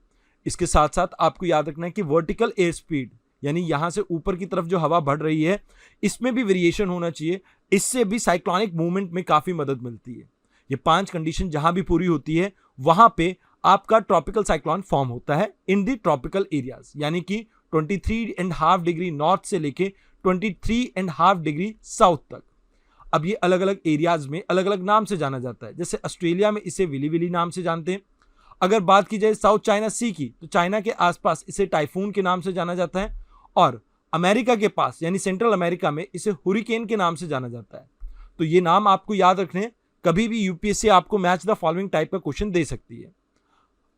इसके साथ साथ आपको याद रखना है कि वर्टिकल एयर स्पीड, यानी यहां से ऊपर की तरफ जो हवा बढ़ रही है इसमें भी वेरिएशन होना चाहिए। इससे भी साइक्लोनिक मूवमेंट में काफी मदद मिलती है। ये 5 कंडीशन जहां भी पूरी होती है वहां पे आपका ट्रॉपिकल साइक्लोन फॉर्म होता है इन दी ट्रॉपिकल एरियाज, यानी कि 23.5 डिग्री नॉर्थ से लेके 23.5 डिग्री साउथ तक। अब ये अलग अलग एरियाज में अलग अलग नाम से जाना जाता है। जैसे ऑस्ट्रेलिया में इसे विली विली नाम से जानते हैं। अगर बात की जाए साउथ चाइना सी की तो चाइना के आसपास इसे टाइफून के नाम से जाना जाता है, और अमेरिका के पास यानी सेंट्रल अमेरिका में इसे हुरिकेन के नाम से जाना जाता है। तो ये नाम आपको याद रखने हैं, कभी भी यूपीएससी आपको मैच द फॉलोइंग टाइप का क्वेश्चन दे सकती है।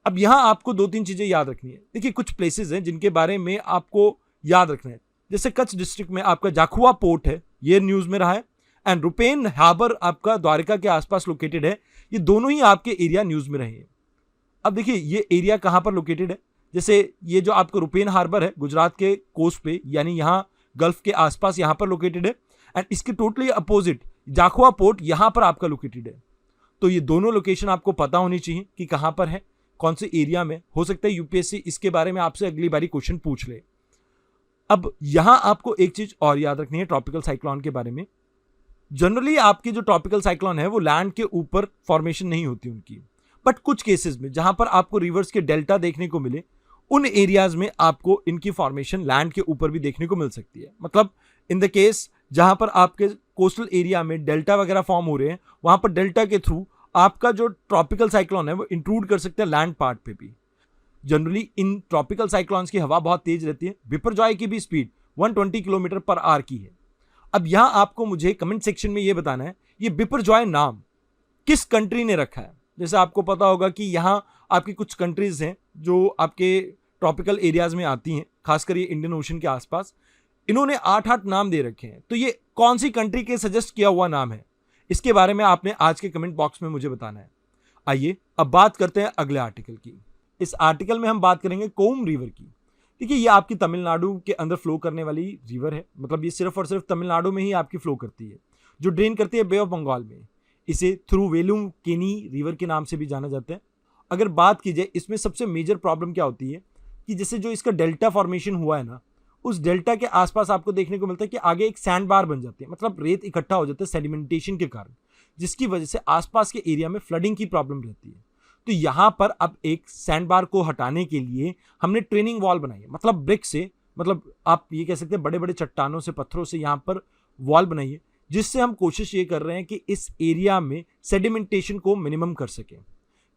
अब यहां आपको 2-3 चीजें याद रखनी है। देखिए कुछ प्लेसेस हैं जिनके बारे में आपको याद रखना है। जैसे कच्छ डिस्ट्रिक्ट में आपका जाखुआ पोर्ट है, ये न्यूज में रहा है, एंड रुपेन हार्बर आपका द्वारका के आसपास लोकेटेड है। ये दोनों ही आपके एरिया न्यूज में रहे हैं। अब देखिए ये एरिया कहां पर लोकेटेड है। जैसे ये जो आपका रुपेन हार्बर है गुजरात के कोस्ट पे, यानी यहाँ गल्फ के आसपास यहाँ पर लोकेटेड है, एंड इसके टोटली अपोजिट जाखुआ पोर्ट यहाँ पर आपका लोकेटेड है। तो ये दोनों लोकेशन आपको पता होनी चाहिए कि कहाँ पर है, कौन से एरिया में। हो सकता है यूपीएससी इसके बारे में आपसे अगली बारी क्वेश्चन पूछ ले। अब यहां आपको एक चीज और याद रखनी है ट्रॉपिकल साइक्लोन के बारे में। जनरली आपकी जो ट्रॉपिकल साइक्लोन है वो लैंड के ऊपर फॉर्मेशन नहीं होती उनकी, बट कुछ केसेस में जहां पर आपको रिवर्स के डेल्टा देखने को मिले उन एरियाज में आपको इनकी फॉर्मेशन लैंड के ऊपर भी देखने को मिल सकती है। मतलब इन द केस जहां पर आपके कोस्टल एरिया में डेल्टा वगैरह फॉर्म हो रहे हैं, वहां पर डेल्टा के थ्रू आपका जो ट्रॉपिकल साइक्लोन है वो इंक्लूड कर सकते हैं लैंड पार्ट पे भी। जनरली इन ट्रॉपिकल साइक्लोन्स की हवा बहुत तेज रहती है। बिपरजॉय की भी स्पीड 120 किलोमीटर पर आवर की है। अब यहां आपको मुझे कमेंट सेक्शन में ये बताना है ये बिपरजॉय नाम किस कंट्री ने रखा है। जैसे आपको पता होगा कि यहाँ आपकी कुछ कंट्रीज हैं जो आपके ट्रॉपिकल एरियाज में आती हैं, खासकर ये इंडियन ओशन के आसपास। इन्होंने 8 नाम दे रखे हैं, तो ये कौन सी कंट्री के सजेस्ट किया हुआ नाम है, इसके बारे में आपने आज के कमेंट बॉक्स में मुझे बताना है। आइए अब बात करते हैं अगले आर्टिकल की। इस आर्टिकल में हम बात करेंगे कोम रिवर की। देखिए ये आपकी तमिलनाडु के अंदर फ्लो करने वाली रिवर है, मतलब ये सिर्फ और सिर्फ तमिलनाडु में ही आपकी फ्लो करती है, जो ड्रेन करती है बे ऑफ बंगाल में। इसे थिरुवेलुम केनी रिवर के नाम से भी जाना जाता है। अगर बात की जाए इसमें सबसे मेजर प्रॉब्लम क्या होती है कि जैसे जो इसका डेल्टा फॉर्मेशन हुआ है ना, उस डेल्टा के आसपास आपको देखने को मिलता है कि आगे एक सैंड बार बन जाती है, मतलब रेत इकट्ठा हो जाता है सेडिमेंटेशन के कारण, जिसकी वजह से आसपास के एरिया में फ्लडिंग की प्रॉब्लम रहती है। तो यहाँ पर अब एक सैंड बार को हटाने के लिए हमने ट्रेनिंग वॉल बनाई है, मतलब ब्रिक से, मतलब आप ये कह सकते हैं बड़े बड़े चट्टानों से, पत्थरों से यहाँ पर वॉल बनाई है, जिससे हम कोशिश ये कर रहे हैं कि इस एरिया में सेडिमेंटेशन को मिनिमम कर सकें।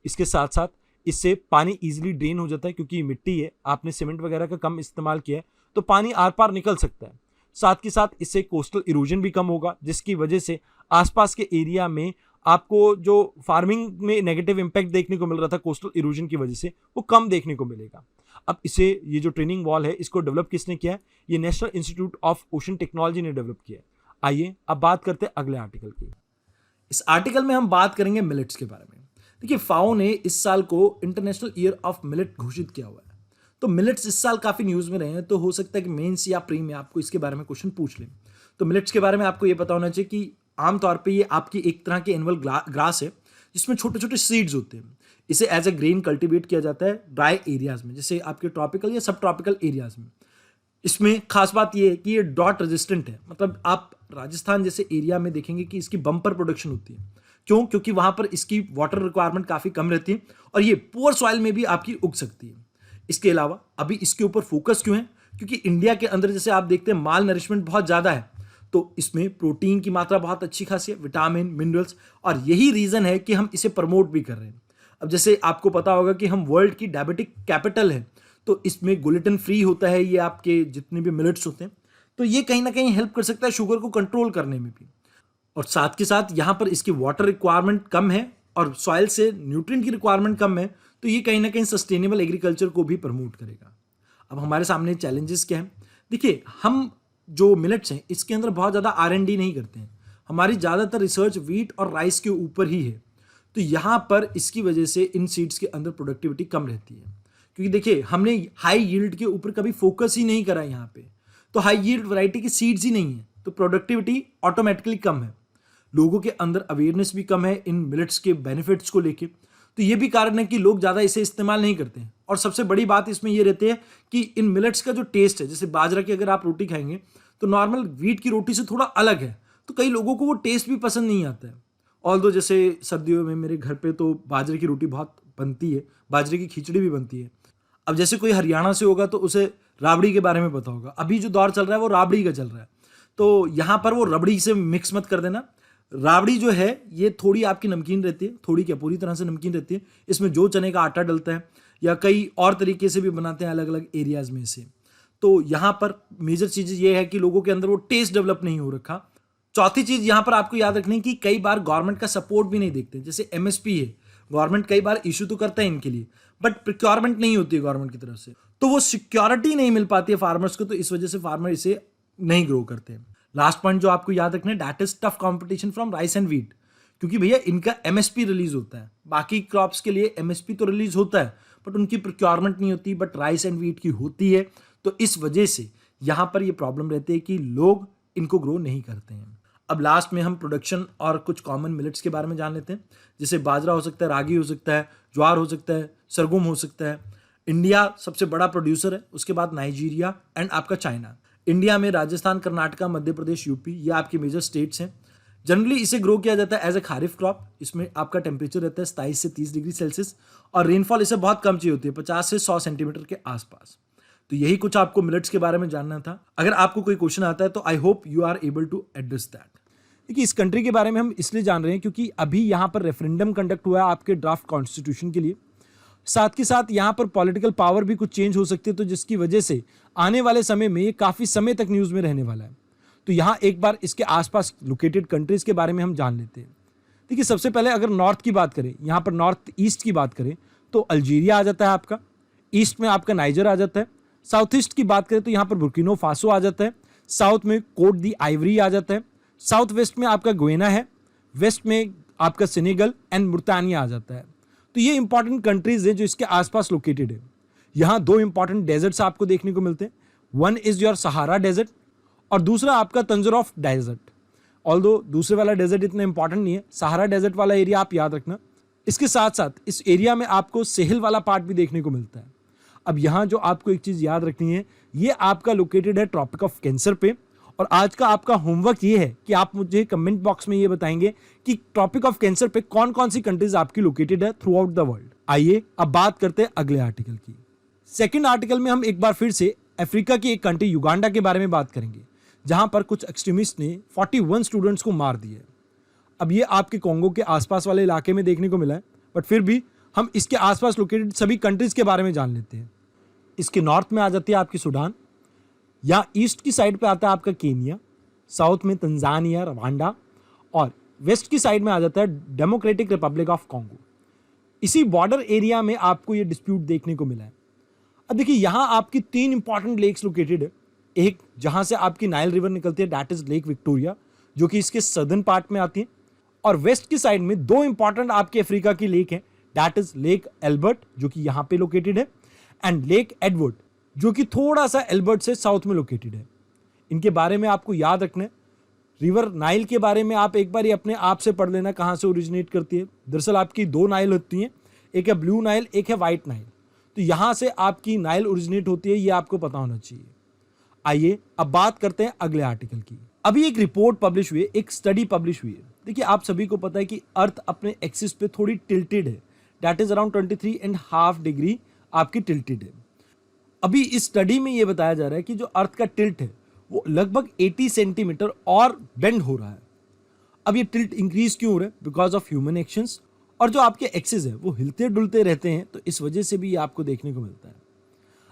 इसके साथ साथ इससे पानी इजीली ड्रेन हो जाता है, क्योंकि मिट्टी है, आपने सीमेंट वगैरह का कम इस्तेमाल किया है तो पानी आर पार निकल सकता है। साथ के साथ इससे कोस्टल इरोजन भी कम होगा, जिसकी वजह से आसपास के एरिया में आपको जो फार्मिंग में नेगेटिव इंपैक्ट देखने को मिल रहा था कोस्टल इरोजन की वजह से, वो कम देखने को मिलेगा। अब इसे, ये जो ट्रेनिंग वॉल है, इसको डेवलप किसने किया है? ये national institute of ocean technology ने डेवलप किया है। आइए अब बात करते हैं अगले आर्टिकल की। इस आर्टिकल में हम बात करेंगे मिलेट्स के बारे में। देखिए, फाओ ने इस साल को इंटरनेशनल ईयर ऑफ मिलेट घोषित किया हुआ है। तो मिलेट्स इस साल काफी न्यूज में रहे हैं, तो हो सकता है कि मेंस या प्री में आपको इसके बारे में क्वेश्चन पूछ लें। तो मिलेट्स के बारे में आपको ये पता होना चाहिए कि आमतौर पे ये आपकी एक तरह के एनुअल ग्रास है जिसमें छोटे छोटे सीड्स होते हैं। इसे एज ए ग्रेन कल्टीवेट किया जाता है ड्राई एरियाज में, जैसे आपके ट्रॉपिकल या सब ट्रॉपिकल एरियाज में। इसमें खास बात ये है कि ये डॉट रेजिस्टेंट है, मतलब आप राजस्थान जैसे एरिया में देखेंगे कि इसकी बम्पर प्रोडक्शन होती है। क्यों? क्योंकि वहां पर इसकी वाटर रिक्वायरमेंट काफी कम रहती है और ये पुअर सॉइल में भी आपकी उग सकती है। इसके अलावा अभी इसके ऊपर फोकस क्यों है? क्योंकि इंडिया के अंदर जैसे आप देखते हैं माल नरिशमेंट बहुत ज्यादा है, तो इसमें प्रोटीन की मात्रा बहुत अच्छी खासी है, विटामिन, मिनरल्स, और यही रीजन है कि हम इसे प्रमोट भी कर रहे हैं। अब जैसे आपको पता होगा कि हम वर्ल्ड की डायबिटिक कैपिटल है, तो इसमें ग्लूटेन फ्री होता है ये आपके जितने भी मिलेट्स होते हैं, तो ये कहीं ना कहीं हेल्प कर सकता है शुगर को कंट्रोल करने में भी। और साथ के साथ यहाँ पर इसकी वाटर रिक्वायरमेंट कम है और सॉइल से न्यूट्रिएंट की रिक्वायरमेंट कम है, तो ये कहीं ना कहीं सस्टेनेबल एग्रीकल्चर को भी प्रमोट करेगा। अब हमारे सामने चैलेंजेस क्या हैं? देखिए, हम जो मिलेट्स हैं इसके अंदर बहुत ज़्यादा R&D नहीं करते हैं। हमारी ज़्यादातर रिसर्च वीट और राइस के ऊपर ही है, तो यहाँ पर इसकी वजह से इन सीड्स के अंदर प्रोडक्टिविटी कम रहती है। क्योंकि देखिए, हमने हाई यील्ड के ऊपर कभी फोकस ही नहीं करा यहाँ पे, तो हाई यील्ड वैरायटी की सीड्स ही नहीं है, तो प्रोडक्टिविटी ऑटोमेटिकली कम है। लोगों के अंदर अवेयरनेस भी कम है इन मिलेट्स के बेनिफिट्स को लेके, तो ये भी कारण है कि लोग ज़्यादा इसे इस्तेमाल नहीं करते हैं। और सबसे बड़ी बात इसमें ये रहती है कि इन मिलेट्स का जो टेस्ट है, जैसे बाजरा की अगर आप रोटी खाएंगे तो नॉर्मल व्हीट की रोटी से थोड़ा अलग है, तो कई लोगों को वो टेस्ट भी पसंद नहीं आता है। ऑल्दो जैसे सर्दियों में मेरे घर पे तो बाजरे की रोटी बहुत बनती है, बाजरे की खिचड़ी भी बनती है। अब जैसे कोई हरियाणा से होगा तो उसे राबड़ी के बारे में पता होगा, अभी जो दौर चल रहा है वो राबड़ी का चल रहा है, तो यहाँ पर वो रबड़ी से मिक्स मत कर देना। राबड़ी जो है ये थोड़ी आपकी नमकीन रहती है, थोड़ी क्या पूरी तरह से नमकीन रहती है। इसमें जो चने का आटा डलता है या कई और तरीके से भी बनाते हैं अलग अलग एरियाज में से। तो यहाँ पर मेजर चीज़ ये है कि लोगों के अंदर वो टेस्ट डेवलप नहीं हो रखा। चौथी चीज़ यहाँ पर आपको याद रखनी कि कई बार गवर्नमेंट का सपोर्ट भी नहीं देखते। जैसे MSP है, गवर्नमेंट कई बार इशू तो करता है इनके लिए, बट प्रिक्योरमेंट नहीं होती है गवर्नमेंट की तरफ से, तो वो सिक्योरिटी नहीं मिल पाती है फार्मर्स को, तो इस वजह से फार्मर इसे नहीं ग्रो करते हैं। लास्ट पॉइंट जो आपको याद रखना है, that is tough competition from rice and wheat, क्योंकि भैया इनका MSP रिलीज होता है। बाकी क्रॉप्स के लिए MSP तो रिलीज होता है बट उनकी प्रिक्योरमेंट नहीं होती, बट राइस एंड व्हीट की होती है। तो इस वजह से यहाँ पर ये प्रॉब्लम रहती है कि लोग इनको ग्रो नहीं करते हैं। अब लास्ट में हम प्रोडक्शन और कुछ कॉमन मिलेट्स के बारे में जान लेते हैं। जैसे बाजरा हो सकता है, रागी हो सकता है, ज्वार हो सकता है, सरगम हो सकता है। इंडिया सबसे बड़ा प्रोड्यूसर है, उसके बाद नाइजीरिया एंड आपका चाइना। इंडिया में राजस्थान, कर्नाटका, मध्य प्रदेश, यूपी, ये आपके मेजर स्टेट्स हैं। जनरली इसे ग्रो किया जाता है एज ए खारिफ क्रॉप। इसमें आपका टेम्परेचर रहता है 27 से 30 डिग्री सेल्सियस और रेनफॉल इसे बहुत कम चाहिए होती है, 50 से 100 सेंटीमीटर के आसपास। तो यही कुछ आपको मिलेट्स के बारे में जानना था। अगर आपको कोई क्वेश्चन आता है तो I hope you are able to address that. देखिए, इस कंट्री के बारे में हम इसलिए जान रहे हैं क्योंकि अभी यहाँ पर रेफरेंडम कंडक्ट हुआ है आपके ड्राफ्ट कॉन्स्टिट्यूशन के लिए। साथ के साथ यहाँ पर पॉलिटिकल पावर भी कुछ चेंज हो सकती है, तो जिसकी वजह से आने वाले समय में ये काफ़ी समय तक न्यूज़ में रहने वाला है। तो यहाँ एक बार इसके आसपास लोकेटेड कंट्रीज के बारे में हम जान लेते हैं। देखिए, सबसे पहले अगर नॉर्थ की बात करें, यहाँ पर नॉर्थ ईस्ट की बात करें तो अल्जीरिया आ जाता है आपका, ईस्ट में आपका नाइजर आ जाता है। साउथ ईस्ट की बात करें तो यहाँ पर बुर्किनो फासो आ जाता है, साउथ में कोट दी आइवरी आ जाता है, साउथ वेस्ट में आपका गुएना है, वेस्ट में आपका सेनेगल एंड मुर्तानिया आ जाता है। तो ये इंपॉर्टेंट कंट्रीज हैं जो इसके आसपास लोकेटेड है। यहाँ दो इंपॉर्टेंट डेजर्ट्स आपको देखने को मिलते हैं, one is your Sahara desert और दूसरा आपका तंजरोफ डेजर्ट। ऑल्दो दूसरे वाला डेजर्ट इतना इंपॉर्टेंट नहीं है, सहारा डेजर्ट वाला एरिया आप याद रखना। इसके साथ साथ इस एरिया में आपको सेहल वाला पार्ट भी देखने को मिलता है। अब यहाँ जो आपको एक चीज़ याद रखनी है, ये आपका लोकेटेड है ट्रॉपिक ऑफ कैंसर पे। और आज का आपका होमवर्क ये है कि आप मुझे कमेंट बॉक्स में ये बताएंगे कि ट्रॉपिक ऑफ कैंसर पे कौन कौन सी कंट्रीज आपकी लोकेटेड है थ्रू आउट द वर्ल्ड। आइए अब बात करते हैं अगले आर्टिकल की। सेकंड आर्टिकल में हम एक बार फिर से अफ्रीका की एक कंट्री युगांडा के बारे में बात करेंगे, जहां पर कुछ एक्सट्रीमिस्ट ने 41 स्टूडेंट्स को मार दिया है। अब ये आपके कोंगो के आसपास वाले इलाके में देखने को मिला है, बट फिर भी हम इसके आसपास लोकेटेड सभी कंट्रीज के बारे में जान लेते हैं। इसके नॉर्थ में आ जाती है आपकी सूडान, या ईस्ट की साइड पे आता है आपका केनिया, साउथ में तंजानिया, रवांडा और वेस्ट की साइड में आ जाता है डेमोक्रेटिक रिपब्लिक ऑफ कॉन्गो। इसी बॉर्डर एरिया में आपको ये डिस्प्यूट देखने को मिला है। अब देखिए यहाँ आपकी 3 इंपॉर्टेंट लेक्स लोकेटेड है। एक जहां से आपकी नाइल रिवर निकलती है, दैट इज लेक विक्टोरिया, जो कि इसके सदर्न पार्ट में आती है। और वेस्ट की साइड में 2 इंपॉर्टेंट आपके अफ्रीका की लेक हैं, दैट इज लेक एल्बर्ट जो कि यहां पे लोकेटेड है, एंड लेक एडवर्ड जो कि थोड़ा सा एल्बर्ट से साउथ में लोकेटेड है। इनके बारे में आपको याद रखना है। रिवर नाइल के बारे में आप एक बार ही अपने आप से पढ़ लेना कहाँ से ओरिजिनेट करती है। दरअसल आपकी 2 नाइल होती हैं, एक है ब्लू नाइल, एक है वाइट नाइल। तो यहाँ से आपकी नाइल ओरिजिनेट होती है, ये आपको पता होना चाहिए। आइए अब बात करते हैं अगले आर्टिकल की। अभी एक रिपोर्ट पब्लिश हुई है, एक स्टडी पब्लिश हुई है। देखिए आप सभी को पता है कि अर्थ अपने एक्सिस पे थोड़ी टिल्टेड है, दैट इज अराउंड 23.5 डिग्री आपकी टिल्टेड है। अभी इस स्टडी में ये बताया जा रहा है कि जो अर्थ का टिल्ट है वो लगभग 80 सेंटीमीटर और बेंड हो रहा है। अब ये टिल्ट इंक्रीज क्यों हो रहा है? Because of human actions. और जो आपके एक्सिस है वो हिलते डुलते रहते हैं, तो इस वजह से भी ये आपको देखने को मिलता है।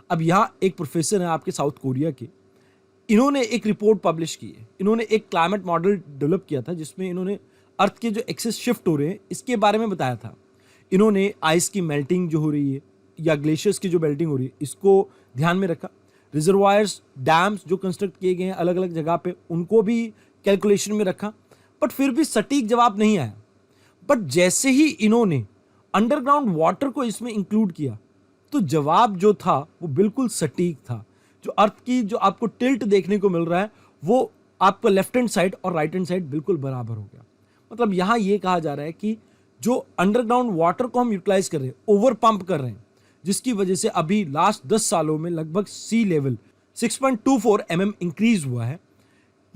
अब यहाँ एक प्रोफेसर है आपके साउथ कोरिया के, इन्होंने एक रिपोर्ट पब्लिश की है। इन्होंने एक क्लाइमेट मॉडल डेवलप किया था जिसमें इन्होंने अर्थ के जो एक्सिस शिफ्ट हो रहे हैं इसके बारे में बताया था। इन्होंने आइस की मेल्टिंग जो हो रही है या ग्लेशियर्स की जो मेल्टिंग हो रही है इसको ध्यान में रखा। रिजर्वायर्स, डैम्स जो कंस्ट्रक्ट किए गए हैं अलग अलग जगह पे, उनको भी कैलकुलेशन में रखा, बट फिर भी सटीक जवाब नहीं आया। बट जैसे ही इन्होंने अंडरग्राउंड वाटर को इसमें इंक्लूड किया तो जवाब जो था वो बिल्कुल सटीक था। जो अर्थ की जो आपको टिल्ट देखने को मिल रहा है वो आपका लेफ्ट हैंड साइड और राइट हैंड साइड बिल्कुल बराबर हो गया। मतलब यहाँ ये कहा जा रहा है कि जो अंडरग्राउंड वाटर को हम यूटिलाइज कर रहे हैं, ओवर पंप कर रहे हैं, जिसकी वजह से अभी लास्ट 10 सालों में लगभग सी लेवल 6.24 mm इंक्रीज हुआ है।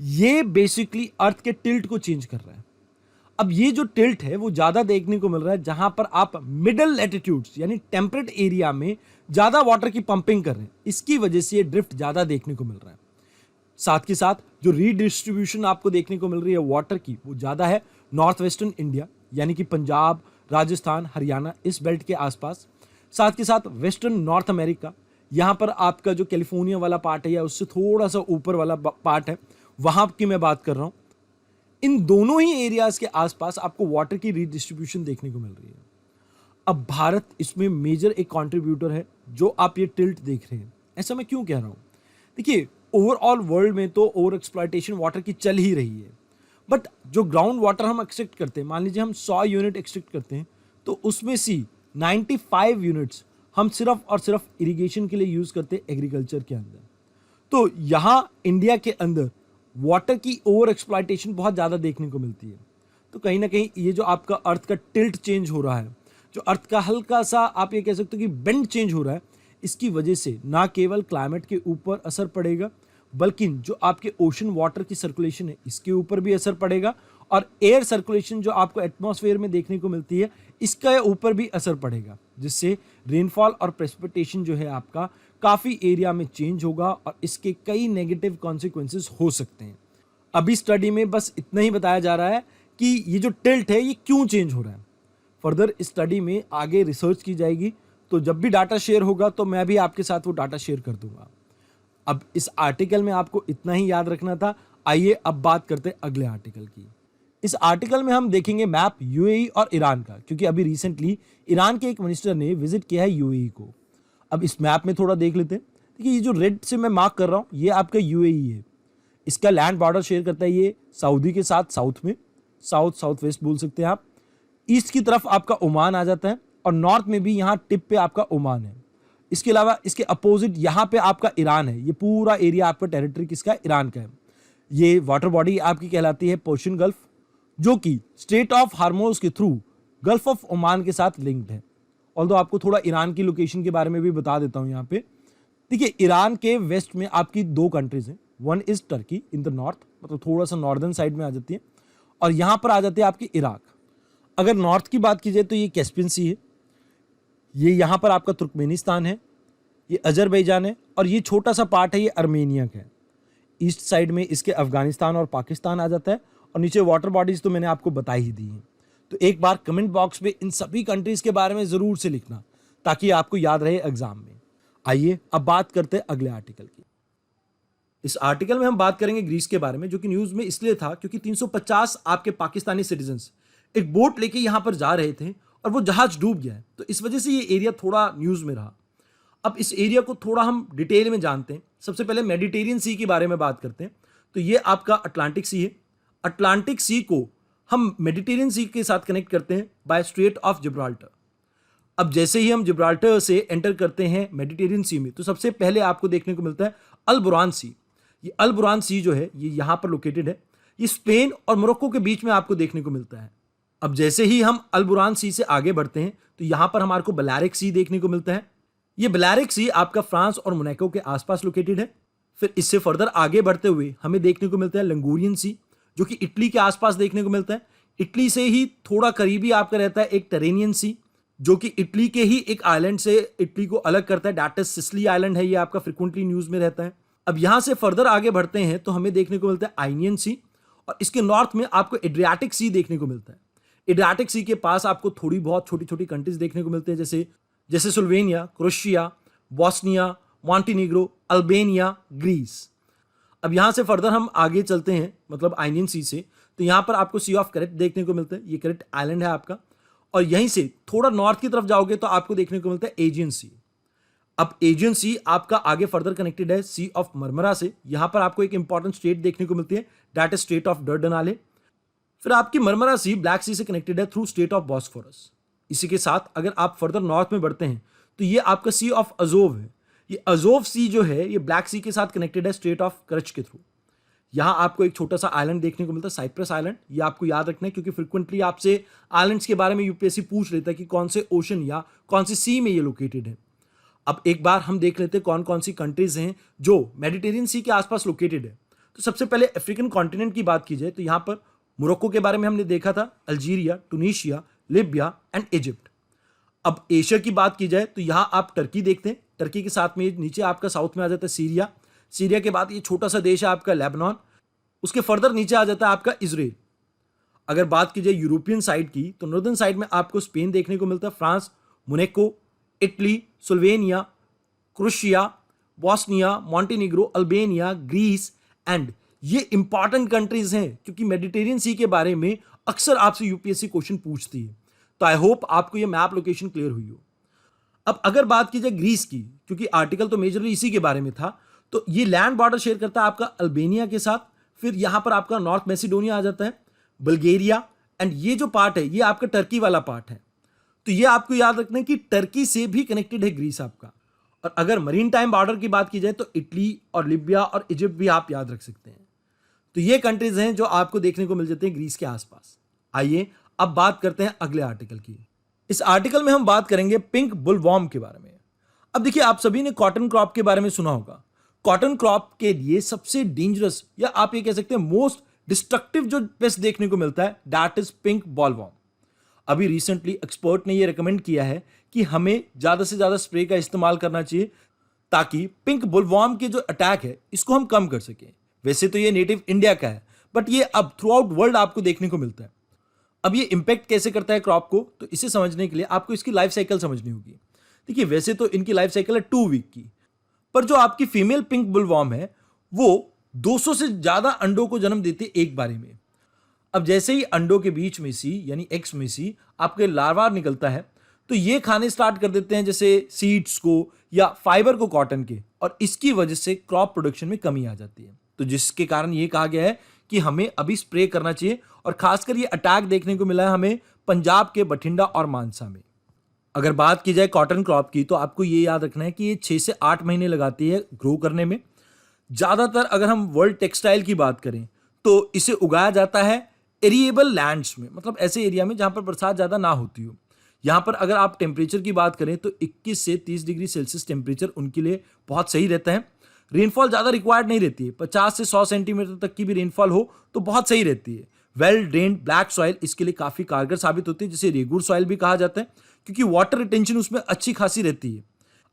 ये बेसिकली अर्थ के टिल्ट को चेंज कर रहा है। अब ये जो टिल्ट है वो ज्यादा देखने को मिल रहा है जहां पर आप मिडिल लैटिट्यूड्स यानी टेम्परेट एरिया में ज्यादा वाटर की पंपिंग कर रहे हैं, इसकी वजह से ये ड्रिफ्ट ज्यादा देखने को मिल रहा है। साथ के साथ जो रीडिस्ट्रीब्यूशन आपको देखने को मिल रही है वाटर की वो ज्यादा है नॉर्थ वेस्टर्न इंडिया यानी कि पंजाब, राजस्थान, हरियाणा इस बेल्ट के आसपास। साथ के साथ वेस्टर्न नॉर्थ अमेरिका, यहाँ पर आपका जो कैलिफोर्निया वाला पार्ट है या उससे थोड़ा सा ऊपर वाला पार्ट है, वहां की मैं बात कर रहा हूँ। इन दोनों ही एरियाज के आसपास आपको वाटर की रीडिस्ट्रीब्यूशन देखने को मिल रही है। अब भारत इसमें मेजर एक कंट्रीब्यूटर है जो आप ये टिल्ट देख रहे हैं। ऐसा मैं क्यों कह रहा हूँ? देखिए ओवरऑल वर्ल्ड में तो ओवर एक्सप्लॉयटेशन वाटर की चल ही रही है, बट जो ग्राउंड वाटर हम एक्सट्रैक्ट करते हैं, मान लीजिए हम 100 यूनिट एक्सट्रैक्ट करते हैं तो उसमें से 95 यूनिट्स हम सिर्फ और सिर्फ इरिगेशन के लिए यूज करते हैं एग्रीकल्चर के अंदर। तो यहाँ इंडिया के अंदर वाटर की ओवर एक्सप्लॉयटेशन बहुत ज़्यादा देखने को मिलती है। तो कहीं ना कहीं ये जो आपका अर्थ का टिल्ट चेंज हो रहा है, जो अर्थ का हल्का सा आप ये कह सकते हो कि बेंड चेंज हो रहा है, इसकी वजह से ना केवल क्लाइमेट के ऊपर असर पड़ेगा बल्कि जो आपके ओशन वाटर की सर्कुलेशन है इसके ऊपर भी असर पड़ेगा, और एयर सर्कुलेशन जो आपको एटमॉस्फेयर में देखने को मिलती है इसका ऊपर भी असर पड़ेगा, जिससे रेनफॉल और प्रेसिपिटेशन जो है आपका काफ़ी एरिया में चेंज होगा और इसके कई नेगेटिव कॉन्सिक्वेंसेस हो सकते हैं। अभी स्टडी में बस इतना ही बताया जा रहा है कि ये जो टिल्ट है ये क्यों चेंज हो रहा है। फर्दर स्टडी में आगे रिसर्च की जाएगी, तो जब भी डाटा शेयर होगा तो मैं भी आपके साथ वो डाटा शेयर कर दूंगा। अब इस आर्टिकल में आपको इतना ही याद रखना था। आइए अब बात करते हैं अगले आर्टिकल की। इस आर्टिकल में हम देखेंगे मैप यूएई और ईरान का, क्योंकि अभी रिसेंटली ईरान के एक मिनिस्टर ने विजिट किया है यूएई को। अब इस मैप में थोड़ा देख लेते हैं। देखिए ये जो रेड से मैं मार्क कर रहा हूँ ये आपका यूएई है। इसका लैंड बॉर्डर शेयर करता है ये सऊदी के साथ साउथ में, साउथ वेस्ट बोल सकते हैं आप। ईस्ट की तरफ आपका ओमान आ जाता है और नॉर्थ में भी यहाँ टिप पे आपका ओमान है। इसके अलावा इसके अपोजिट यहाँ पे आपका ईरान है। ये पूरा एरिया आपका टेरिटरी किसका है? ईरान का है। ये वाटर बॉडी आपकी कहलाती है पर्शियन गल्फ, जो कि स्ट्रेट ऑफ हार्मोज के थ्रू गल्फ ऑफ ओमान के साथ लिंक्ड है। ऑल्दो आपको थोड़ा ईरान की लोकेशन के बारे में भी बता देता हूँ यहाँ पे। देखिए ईरान के वेस्ट में आपकी 2 कंट्रीज हैं। One is Turkey in the north, मतलब थोड़ा सा नॉर्दर्न साइड में आ जाती है, और यहाँ पर आ जाती है आपकी इराक। अगर नॉर्थ की बात की जाए तो ये कैस्पियन सी है, ये यहाँ पर आपका तुर्कमेनिस्तान है, ये अजरबैजान है, और ये छोटा सा पार्ट है ये अर्मेनिया का है। ईस्ट साइड में इसके अफगानिस्तान और पाकिस्तान आ जाता है, और नीचे वाटर बॉडीज तो मैंने आपको बता ही दी हैं। तो एक बार कमेंट बॉक्स में इन सभी कंट्रीज के बारे में जरूर से लिखना ताकि आपको याद रहे एग्जाम में। आइए अब बात करते हैं अगले आर्टिकल की। इस आर्टिकल में हम बात करेंगे ग्रीस के बारे में, जो कि न्यूज में इसलिए था क्योंकि 350 आपके पाकिस्तानी सिटीजन्स एक बोट लेके यहां पर जा रहे थे और वो जहाज डूब गया है, तो इस वजह से ये एरिया थोड़ा न्यूज में रहा। अब इस एरिया को थोड़ा हम डिटेल में जानते हैं। सबसे पहले मेडिटेरियन सी के बारे में बात करते हैं। तो ये आपका अटलांटिक सी है। अटलांटिक सी को हम मेडिटेरियन सी के साथ कनेक्ट करते हैं बाय स्ट्रेट ऑफ जिब्राल्टर। अब जैसे ही हम जिब्राल्टर से एंटर करते हैं मेडिटेरियन सी में, तो सबसे पहले आपको देखने को मिलता है अल-बुरान सी। ये अल-बुरान सी जो है ये यहाँ पर लोकेटेड है। ये स्पेन और मोरक्को के बीच में आपको देखने को मिलता है। अब जैसे ही हम अल-बुरान सी से आगे बढ़ते हैं तो यहाँ पर हमारे को बैलेरिक सी देखने को मिलता है। ये बैलेरिक सी आपका फ्रांस और मोनाको के आसपास लोकेटेड है। फिर इससे फर्दर आगे बढ़ते हुए हमें देखने को मिलता है लंगूरियन सी, जो कि इटली के आसपास देखने को मिलता है। इटली से ही थोड़ा करीबी आपका रहता है एक टेरेनियन सी, जो कि इटली के ही एक आइलैंड से इटली को अलग करता है। दैट इज सिसिली आइलैंड है। ये आपका फ्रिक्वेंटली न्यूज में रहता है। अब यहां से फर्दर आगे बढ़ते हैं तो हमें देखने को मिलता है आइनियन सी, और इसके नॉर्थ में आपको एड्रियाटिक सी देखने को मिलता है। एड्रियाटिक सी के पास आपको थोड़ी बहुत छोटी छोटी कंट्रीज देखने को मिलते हैं, जैसे Slovenia, Croatia, Bosnia, Montenegro, Albania, Greece. अब यहां से फर्दर हम आगे चलते हैं, मतलब आइनियन सी से, तो यहां पर आपको सी ऑफ क्रेट देखने को मिलता है। ये क्रेट आइलैंड है आपका। और यहीं से थोड़ा नॉर्थ की तरफ जाओगे तो आपको देखने को मिलता है एजियन सी। अब एजियन सी आपका आगे फर्दर कनेक्टेड है सी ऑफ मरमरा से। यहां पर आपको एक इंपॉर्टेंट स्टेट देखने को मिलती है, दैट इज स्टेट ऑफ डर्डनाले। फिर आपकी मरमरा सी ब्लैक सी से कनेक्टेड है थ्रू स्टेट ऑफ बॉस्फोरस। इसी के साथ अगर आप फर्दर नॉर्थ में बढ़ते हैं तो ये आपका सी ऑफ अजोव है। ये अजोव सी जो है ये ब्लैक सी के साथ कनेक्टेड है स्टेट ऑफ करच के थ्रू। यहां आपको एक छोटा सा आइलैंड देखने को मिलता है, साइप्रस आइलैंड। ये आपको याद रखना है क्योंकि फ्रिक्वेंटली आपसे आइलैंड्स के बारे में यूपीएससी पूछ लेता है कि कौन से ओशन या कौन सी सी में ये लोकेटेड है। अब एक बार हम देख लेते हैं कौन कौन सी कंट्रीज हैं जो मेडिटेरियन सी के आसपास लोकेटेड है। तो सबसे पहले अफ्रीकन कॉन्टिनेंट की बात की जाए तो यहां पर मोरक्को के बारे में हमने देखा था, अल्जीरिया, टूनीशिया, लीबिया एंड इजिप्ट। अब एशिया की बात की जाए तो यहां आप टर्की देखते हैं। टर्की के साथ में नीचे आपका साउथ में आ जाता है सीरिया। सीरिया के बाद ये छोटा सा देश है आपका लेबनान। उसके फर्दर नीचे आ जाता है आपका इजराइल। अगर बात की जाए यूरोपियन साइड की तो नॉर्दर्न साइड में आपको स्पेन देखने को मिलता है, France, Monaco, Italy, Slovenia, Croatia, Bosnia, Montenegro, Albania, Greece and ये इंपॉर्टेंट कंट्रीज हैं क्योंकि मेडिटेरियन सी के बारे में अक्सर आपसे यूपीएससी क्वेश्चन पूछती है। तो आई होप आपको ये मैप लोकेशन क्लियर हुई हो। अब अगर बात की जाए ग्रीस की, क्योंकि आर्टिकल तो मेजरली इसी के बारे में था, तो ये लैंड बॉर्डर शेयर करता है आपका अल्बानिया के साथ। फिर यहां पर आपका नॉर्थ मैसिडोनिया आ जाता है, बल्गेरिया, एंड ये जो पार्ट है ये आपका टर्की वाला पार्ट है। तो ये आपको याद रखना है कि टर्की से भी कनेक्टेड है ग्रीस आपका। और अगर मरीन टाइम बॉर्डर की बात की जाए तो इटली और लीबिया और इजिप्ट भी आप याद रख सकते हैं। तो ये कंट्रीज हैं जो आपको देखने को मिल जाते हैं ग्रीस के आसपास। आइए अब बात करते हैं अगले आर्टिकल की। इस आर्टिकल में हम बात करेंगे पिंक बुलवॉर्म के बारे में। अब देखिए, आप सभी ने कॉटन क्रॉप के बारे में सुना होगा। कॉटन क्रॉप के लिए सबसे डेंजरस या आप ये कह सकते हैं मोस्ट डिस्ट्रक्टिव जो पेस्ट देखने को मिलता है दैट इज पिंक बॉलवॉर्म। अभी रिसेंटली एक्सपर्ट ने ये रिकमेंड किया है कि हमें ज्यादा से ज्यादा स्प्रे का इस्तेमाल करना चाहिए ताकि पिंक बुलवॉर्म के जो अटैक है इसको हम कम कर सकें। वैसे तो ये नेटिव इंडिया का है, बट ये अब थ्रू आउट वर्ल्ड आपको देखने को मिलता है। अब ये इंपैक्ट कैसे करता है क्रॉप को, तो इसे समझने के लिए आपको इसकी लाइफ साइकिल समझनी होगी। देखिए, वैसे तो इनकी लाइफ साइकिल है 2 वीक की, पर जो आपकी फीमेल पिंक बुलवॉर्म है वो 200 से ज्यादा अंडों को जन्म देती है एक बारी में। अब जैसे ही अंडों के बीच में सी यानी एक्स में सी आपके लार्वा निकलता है तो ये खाने स्टार्ट कर देते हैं जैसे सीड्स को या फाइबर को कॉटन के, और इसकी वजह से क्रॉप प्रोडक्शन में कमी आ जाती है। तो जिसके कारण ये कहा गया है कि हमें अभी स्प्रे करना चाहिए, और खासकर ये अटैक देखने को मिला है हमें पंजाब के बठिंडा और मानसा में। अगर बात की जाए कॉटन क्रॉप की तो आपको ये याद रखना है कि ये 6 से 8 महीने लगाती है ग्रो करने में। ज़्यादातर अगर हम वर्ल्ड टेक्सटाइल की बात करें तो इसे उगाया जाता है एरिएबल लैंड्स में, मतलब ऐसे एरिया में जहाँ पर बरसात ज़्यादा ना होती हो। यहाँ पर अगर आप टेम्परेचर की बात करें तो 21 से 30 डिग्री सेल्सियस टेम्परेचर उनके लिए बहुत सही रहता है। रेनफॉल ज़्यादा रिक्वायर्ड नहीं रहती है, 50 से 100 सेंटीमीटर तक की भी रेनफॉल हो तो बहुत सही रहती है। वेल ड्रेन्ड ब्लैक सॉइल इसके लिए काफ़ी कारगर साबित होती है, जिसे रेगुर सॉइल भी कहा जाता है, क्योंकि वाटर रिटेंशन उसमें अच्छी खासी रहती है।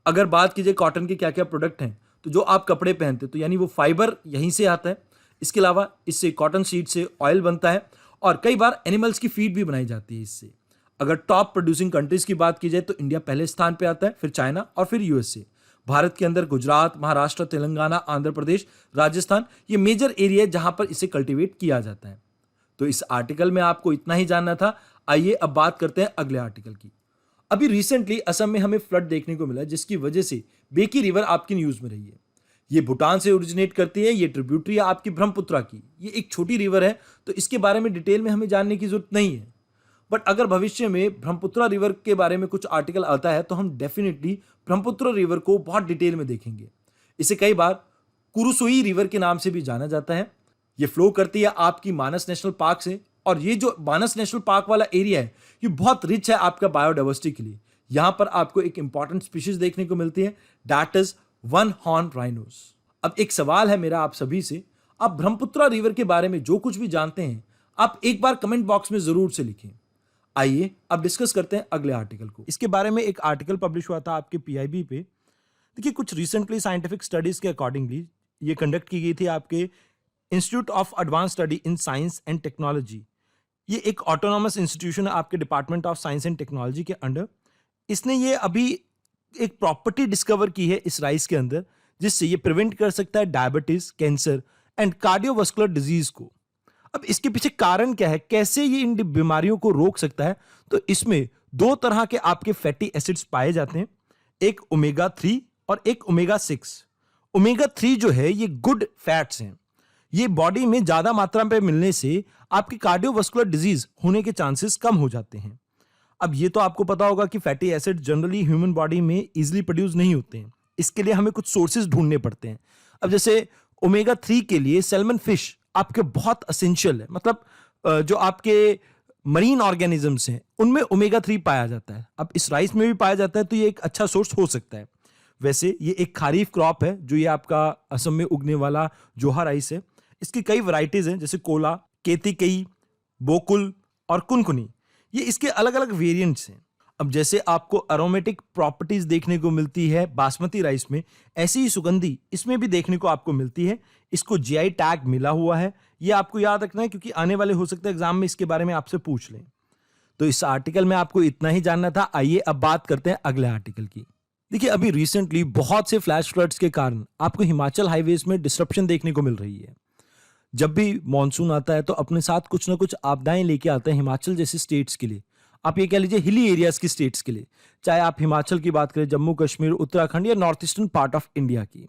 अगर बात की जाए कॉटन के क्या क्या प्रोडक्ट हैं, तो जो आप कपड़े पहनते तो यानी वो फाइबर यहीं से आता है। इसके अलावा इससे कॉटन सीड से ऑयल बनता है और कई बार एनिमल्स की फीड भी बनाई जाती है इससे। अगर टॉप प्रोड्यूसिंग कंट्रीज की बात की जाए तो इंडिया पहले स्थान पे आता है, फिर चाइना और फिर यूएसए। भारत के अंदर गुजरात, महाराष्ट्र, तेलंगाना, आंध्र प्रदेश, राजस्थान ये मेजर एरिया है जहां पर इसे कल्टीवेट किया जाता है। तो इस आर्टिकल में आपको इतना ही जानना था। आइए अब बात करते हैं अगले आर्टिकल की। अभी रिसेंटली असम में हमें फ्लड देखने को मिला, जिसकी वजह से बेकी रिवर आपकी न्यूज में रही है। ये भूटान से ओरिजिनेट करती है, ये ट्रिब्यूटरी है आपकी ब्रह्मपुत्रा की। ये एक छोटी रिवर है, तो इसके बारे में डिटेल में हमें जानने की जरूरत नहीं है। बट अगर भविष्य में ब्रह्मपुत्रा रिवर के बारे में कुछ आर्टिकल आता है तो हम डेफिनेटली ब्रह्मपुत्रा रिवर को बहुत डिटेल में देखेंगे। इसे कई बार कुरुसोई रिवर के नाम से भी जाना जाता है। ये फ्लो करती है आपकी मानस नेशनल पार्क से, और ये जो मानस नेशनल पार्क वाला एरिया है ये बहुत रिच है आपका बायोडाइवर्सिटी के लिए। यहां पर आपको एक इंपॉर्टेंट स्पीशीज देखने को मिलती है, that is one horn rhinos. अब एक सवाल है मेरा आप सभी से, आप ब्रह्मपुत्रा रिवर के बारे में जो कुछ भी जानते हैं आप एक बार कमेंट बॉक्स में जरूर से लिखें। आइए अब डिस्कस करते हैं अगले आर्टिकल को। इसके बारे में एक आर्टिकल पब्लिश हुआ था आपके पीआईबी पे। देखिए, कुछ रिसेंटली साइंटिफिक स्टडीज के अकॉर्डिंगली ये कंडक्ट की गई थी आपके institute of advance study in science and technology. ये एक ऑटोनॉमस इंस्टीट्यूशन है आपके department of science and technology के अंडर। इसने ये अभी एक प्रॉपर्टी डिस्कवर की है इस राइस के अंदर, जिससे ये प्रिवेंट कर सकता है diabetes, cancer and cardiovascular disease को। अब इसके पीछे कारण क्या है, कैसे ये इन बीमारियों को रोक सकता है? तो इसमें दो तरह के आपके फैटी एसिड्स पाए जाते हैं, एक ओमेगा 3 और एक ओमेगा 6। ओमेगा 3 जो है ये गुड फैट्स हैं। ये बॉडी में ज्यादा मात्रा में मिलने से आपकी कार्डियोवास्कुलर डिजीज होने के चांसेस कम हो जाते हैं। अब ये तो आपको पता होगा कि fatty acid generally human body में इजीली प्रोड्यूस नहीं होते हैं, इसके लिए हमें कुछ सोर्सेज ढूंढने पड़ते हैं। अब जैसे ओमेगा 3 के लिए सैल्मन फिश आपके बहुत असेंशियल है, मतलब जो आपके मरीन ऑर्गेनिजम्स हैं उनमें ओमेगा 3 पाया जाता है। अब इस राइस में भी पाया जाता है, तो ये एक अच्छा सोर्स हो सकता है। वैसे ये एक खारीफ क्रॉप है जो ये आपका असम में उगने वाला जोहा राइस है। इसकी कई वैरायटीज हैं, जैसे कोला, केतिकई, बोकुल और कुनकुनी। ये इसके अलग अलग वेरिएंट्स हैं। अब जैसे आपको अरोमेटिक प्रॉपर्टीज देखने को मिलती है बासमती राइस में, ऐसी ही सुगंधी इसमें भी देखने को आपको मिलती है। इसको जीआई टैग मिला हुआ है, ये आपको याद रखना है क्योंकि आने वाले हो सकता है एग्जाम में इसके बारे में आपसे पूछ लें। तो इस आर्टिकल में आपको इतना ही जानना था। आइए अब बात करते हैं अगले आर्टिकल की। देखिए, अभी रिसेंटली बहुत से फ्लैश फ्लड्स के कारण आपको हिमाचल हाईवेज में डिस्ट्रप्शन देखने को मिल रही है। जब भी मॉनसून आता है तो अपने साथ कुछ ना कुछ आपदाएं लेके आता है हिमाचल जैसे स्टेट्स के लिए। आप ये कह लीजिए हिली एरियाज की स्टेट्स के लिए, चाहे आप हिमाचल की बात करें, जम्मू कश्मीर, उत्तराखंड या north eastern part of India की।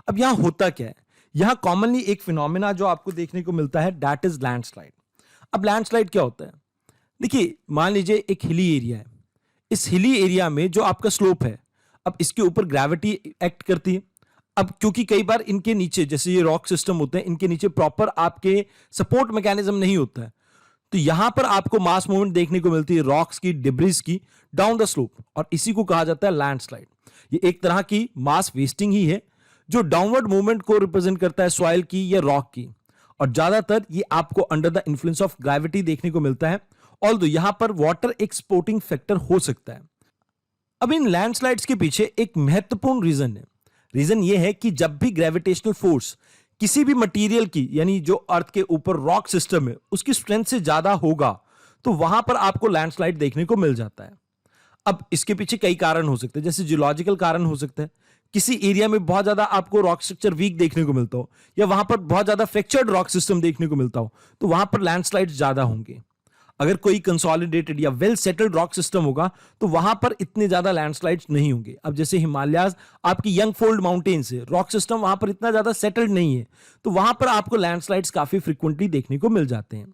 अब यहाँ होता क्या है, यहाँ कॉमनली एक फिनोमेना जो आपको देखने को मिलता है, दैट इज लैंडस्लाइड। अब लैंडस्लाइड क्या होता है? देखिए, मान लीजिए एक हिली एरिया है। इस हिली एरिया में जो आपका स्लोप है, अब इसके ऊपर ग्रेविटी एक्ट करती है। अब क्योंकि कई बार इनके नीचे, जैसे ये रॉक सिस्टम होते हैं, इनके नीचे प्रॉपर आपके सपोर्ट मैकेनिज्म नहीं होता है, तो यहां पर आपको मास मूवमेंट देखने को मिलती है रॉक्स की, डिब्रिज की डाउन द स्लोप, और इसी को कहा जाता है लैंडस्लाइड। ये एक तरह की मास वेस्टिंग ही है जो डाउनवर्ड मूवमेंट को रिप्रेजेंट करता है सॉइल की या रॉक की, और ज्यादातर ये आपको under the influence of gravity देखने को मिलता है। ऑल्दो यहां पर वाटर एक सपोर्टिंग फैक्टर हो सकता है। अब इन लैंडस्लाइड्स के पीछे एक महत्वपूर्ण रीजन है। रीजन ये है कि जब भी ग्रेविटेशनल फोर्स किसी भी मटेरियल की, यानी जो अर्थ के ऊपर रॉक सिस्टम है, उसकी स्ट्रेंथ से ज्यादा होगा तो वहां पर आपको लैंडस्लाइड देखने को मिल जाता है। अब इसके पीछे कई कारण हो सकते हैं, जैसे जियोलॉजिकल कारण हो सकता है, किसी एरिया में बहुत ज्यादा आपको रॉक स्ट्रक्चर वीक देखने को मिलता हो, या वहां पर बहुत ज्यादा फ्रैक्चर्ड रॉक सिस्टम देखने को मिलता हो, तो वहां पर लैंडस्लाइड्स ज्यादा होंगे। अगर कोई कंसोलिडेटेड या वेल सेटल्ड रॉक सिस्टम होगा तो वहां पर इतने ज्यादा लैंडस्लाइड्स नहीं होंगे। अब जैसे हिमालयाज आपकी यंग फोल्ड माउंटेन्स है, रॉक सिस्टम वहां पर इतना ज्यादा सेटल्ड नहीं है, तो वहां पर आपको लैंडस्लाइड्स काफी फ्रीक्वेंटली देखने को मिल जाते हैं।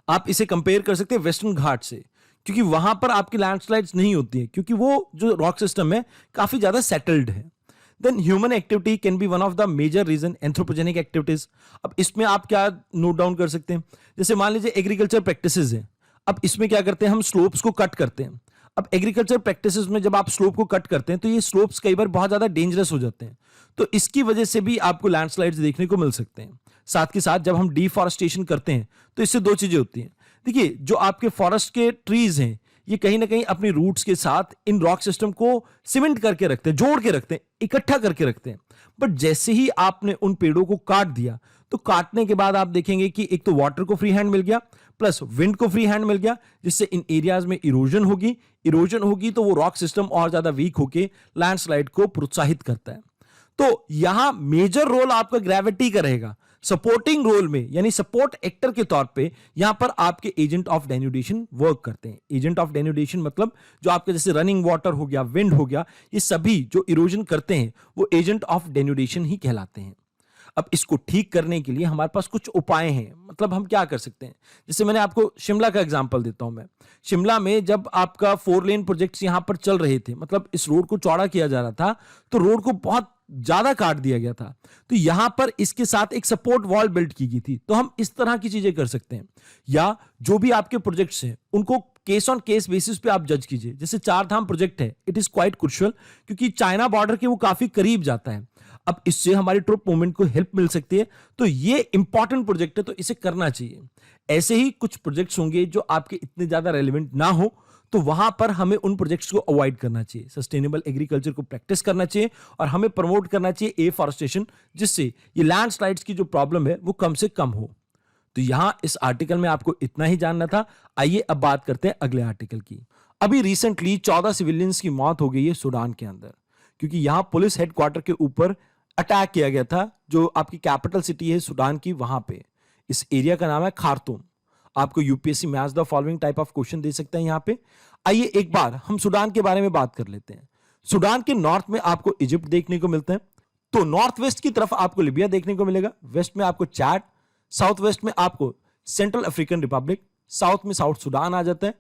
आप इसे कंपेयर कर सकते हैं वेस्टर्न घाट से, क्योंकि वहां पर आपकी लैंडस्लाइड्स नहीं होती है, क्योंकि वो जो रॉक सिस्टम है काफी ज्यादा सेटल्ड है। Then human activity can be one of the major reason, anthropogenic activities. अब इसमें आप क्या नोट डाउन कर सकते हैं, जैसे मान लीजिए एग्रीकल्चर प्रैक्टिसेस है। अब इसमें क्या करते हैं, हम स्लोप्स को कट करते हैं। अब एग्रीकल्चर प्रैक्टिसेस में जब आप स्लोप को कट करते हैं तो ये स्लोप्स कई बार बहुत ज्यादा डेंजरस हो जाते हैं, तो इसकी वजह से भी आपको लैंडस्लाइड्स देखने को मिल सकते हैं। साथ के साथ जब हम डिफॉरेस्टेशन करते हैं तो इससे दो चीजें होती हैं। देखिए, जो आपके फॉरेस्ट के ट्रीज हैं ये कहीं ना कहीं अपनी रूट्स के साथ इन रॉक सिस्टम को सीमेंट करके रखते हैं, जोड़ के रखते हैं, इकट्ठा करके रखते हैं। बट जैसे ही आपने उन पेड़ों को काट दिया तो काटने के बाद आप देखेंगे कि एक तो वाटर को फ्री हैंड मिल गया, प्लस विंड को फ्री हैंड मिल गया, जिससे इन एरियाज में इरोजन होगी तो वो रॉक सिस्टम और ज्यादा वीक होके लैंडस्लाइड को प्रोत्साहित करता है। तो यहां मेजर रोल आपका ग्रेविटी का रहेगा। सपोर्टिंग रोल में यानी सपोर्ट एक्टर के तौर पे यहां पर आपके एजेंट ऑफ डेन्यूडेशन वर्क करते हैं। एजेंट ऑफ डेन्यूडेशन मतलब जो आपके जैसे रनिंग वाटर हो गया, विंड हो गया, ये सभी जो इरोजन करते हैं वो एजेंट ऑफ डेन्यूडेशन ही कहलाते हैं। अब इसको ठीक करने के लिए हमारे पास कुछ उपाय हैं। मतलब हम क्या कर सकते हैं, जैसे मैंने आपको शिमला का एग्जांपल देता हूं। मैं शिमला में जब आपका 4 लेन प्रोजेक्ट्स यहां पर चल रहे थे, मतलब इस रोड को चौड़ा किया जा रहा था, तो रोड को बहुत ज्यादा काट दिया गया था। तो यहां पर इसके साथ एक सपोर्ट वॉल बिल्ड की गई थी। तो हम इस तरह की चीजें कर सकते हैं। या जो भी आपके प्रोजेक्ट्स हैं उनको केस ऑन केस बेसिस पे आप जज कीजिए। जैसे 4 धाम प्रोजेक्ट है, इट इज क्वाइट क्रुशियल क्योंकि चाइना बॉर्डर के वो काफी करीब जाता है। अब इससे हमारी ट्रुप मूवमेंट को हेल्प मिल सकती है, तो ये इंपॉर्टेंट प्रोजेक्ट है, तो इसे करना चाहिए। ऐसे ही कुछ प्रोजेक्ट्स होंगे जो आपके इतने ज्यादा रेलेवेंट ना हो, तो वहां पर हमें उन प्रोजेक्ट्स को अवॉइड करना चाहिए। सस्टेनेबल एग्रीकल्चर को प्रैक्टिस करना चाहिए और हमें प्रमोट करना चाहिए एफॉरेस्टेशन, जिससे ये लैंडस्लाइड्स की जो प्रॉब्लम है वो कम से कम हो। तो यहां इस आर्टिकल में आपको इतना ही जानना था। आइए अब बात करते हैं अगले आर्टिकल की। अभी रिसेंटली 14 सिविलियंस की मौत हो गई है सूडान के अंदर, क्योंकि यहां पुलिस हेडक्वार्टर के ऊपर अटैक किया गया था, जो आपकी कैपिटल सिटी है सूडान की, वहां पे। इस एरिया का नाम है खार्तूम। आपको UPSC match the following type of question दे सकते हैं यहां पे। आइए एक बार हम सूडान के बारे में बात कर लेते हैं। सूडान के नॉर्थ में आपको इजिप्ट देखने को मिलता है, तो नॉर्थ वेस्ट की तरफ आपको लिबिया देखने को मिलेगा, वेस्ट में आपको चैड, साउथ वेस्ट में आपको सेंट्रल अफ्रीकन रिपब्लिक, साउथ में साउथ सूडान आ जाता है।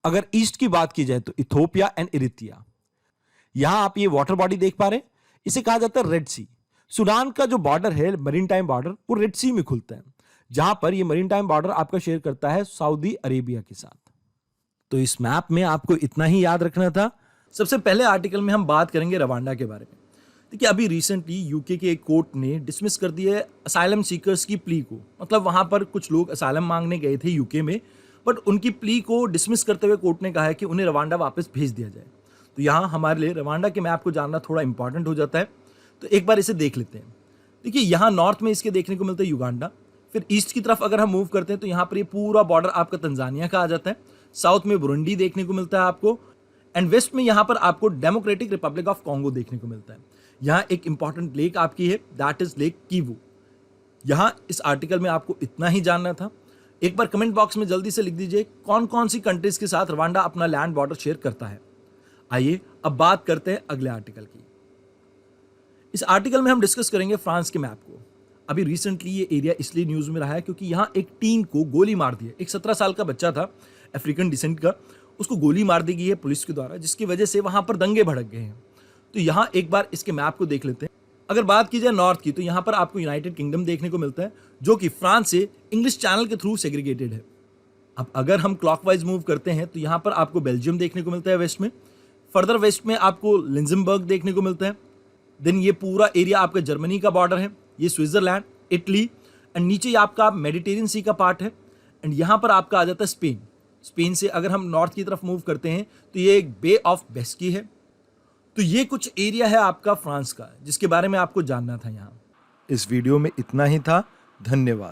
अगर ईस्ट की बात की जाए तो इथोपिया एंड इरित्रिया। यहां आप ये वाटर बॉडी देख पा रहे हैं, इसे कहा जाता है रेड सी। सूडान का जो बॉर्डर है, मरीन टाइम बॉर्डर, वो रेड सी में खुलता है, जहां पर ये मरीन टाइम बॉर्डर आपका शेयर करता है सऊदी अरेबिया के साथ। तो इस मैप में आपको इतना ही याद रखना था। सबसे पहले आर्टिकल में हम बात करेंगे रवांडा के बारे में। देखिए, अभी रिसेंटली यूके के एक कोर्ट ने डिसमिस कर दिया है असाइलम सीकर्स की प्ली को। मतलब वहां पर कुछ लोग असाइलम मांगने गए थे यूके में, बट उनकी प्ली को डिसमिस करते हुए कोर्ट ने कहा है कि उन्हें रवांडा वापस भेज दिया जाए। तो यहाँ हमारे लिए रवांडा के मैप को जानना थोड़ा इंपॉर्टेंट हो जाता है, तो एक बार इसे देख लेते हैं। देखिए, यहाँ नॉर्थ में इसके देखने को मिलता है युगांडा। फिर ईस्ट की तरफ अगर हम मूव करते हैं तो यहाँ पर ये पूरा बॉर्डर आपका तंजानिया का आ जाता है। साउथ में बुरुंडी देखने को मिलता है आपको, एंड वेस्ट में यहाँ पर आपको डेमोक्रेटिक रिपब्लिक ऑफ कॉन्गो देखने को मिलता है। यहाँ एक इंपॉर्टेंट लेक आपकी है, दैट इज लेक किवू। यहाँ इस आर्टिकल में आपको इतना ही जानना था। एक बार कमेंट बॉक्स में जल्दी से लिख दीजिए कौन कौन सी कंट्रीज के साथ रवांडा अपना लैंड बॉर्डर शेयर करता है। आइए अब बात करते हैं अगले आर्टिकल की। इस आर्टिकल में हम डिस्कस करेंगे फ्रांस के मैप को। अभी रिसेंटली ये एरिया इसलिए न्यूज में रहा है क्योंकि यहाँ एक टीन को गोली मार दी है। एक 17 साल का बच्चा था, अफ्रीकन डिसेंट का, उसको गोली मार दी गई है पुलिस के द्वारा, जिसकी वजह से वहां पर दंगे भड़क गए हैं। तो यहाँ एक बार इसके मैप को देख लेते हैं। अगर बात की जाए नॉर्थ की, तो यहाँ पर आपको यूनाइटेड किंगडम देखने को मिलता है, जो कि फ्रांस से इंग्लिश चैनल के थ्रू सेग्रीगेटेड है। अब अगर हम क्लॉकवाइज मूव करते हैं तो यहाँ पर आपको बेल्जियम देखने को मिलता है वेस्ट में। फर्दर वेस्ट में आपको लिंजमबर्ग देखने को मिलता है। देन ये पूरा एरिया आपका जर्मनी का बॉर्डर है, ये स्विट्जरलैंड, इटली, एंड नीचे आपका मेडिटेरियन सी का पार्ट है। एंड यहाँ पर आपका आ जाता है स्पेन। स्पेन से अगर हम नॉर्थ की तरफ मूव करते हैं तो ये एक बे ऑफ बेस्की है। तो ये कुछ एरिया है आपका फ्रांस का, जिसके बारे में आपको जानना था। यहाँ इस वीडियो में इतना ही था। धन्यवाद।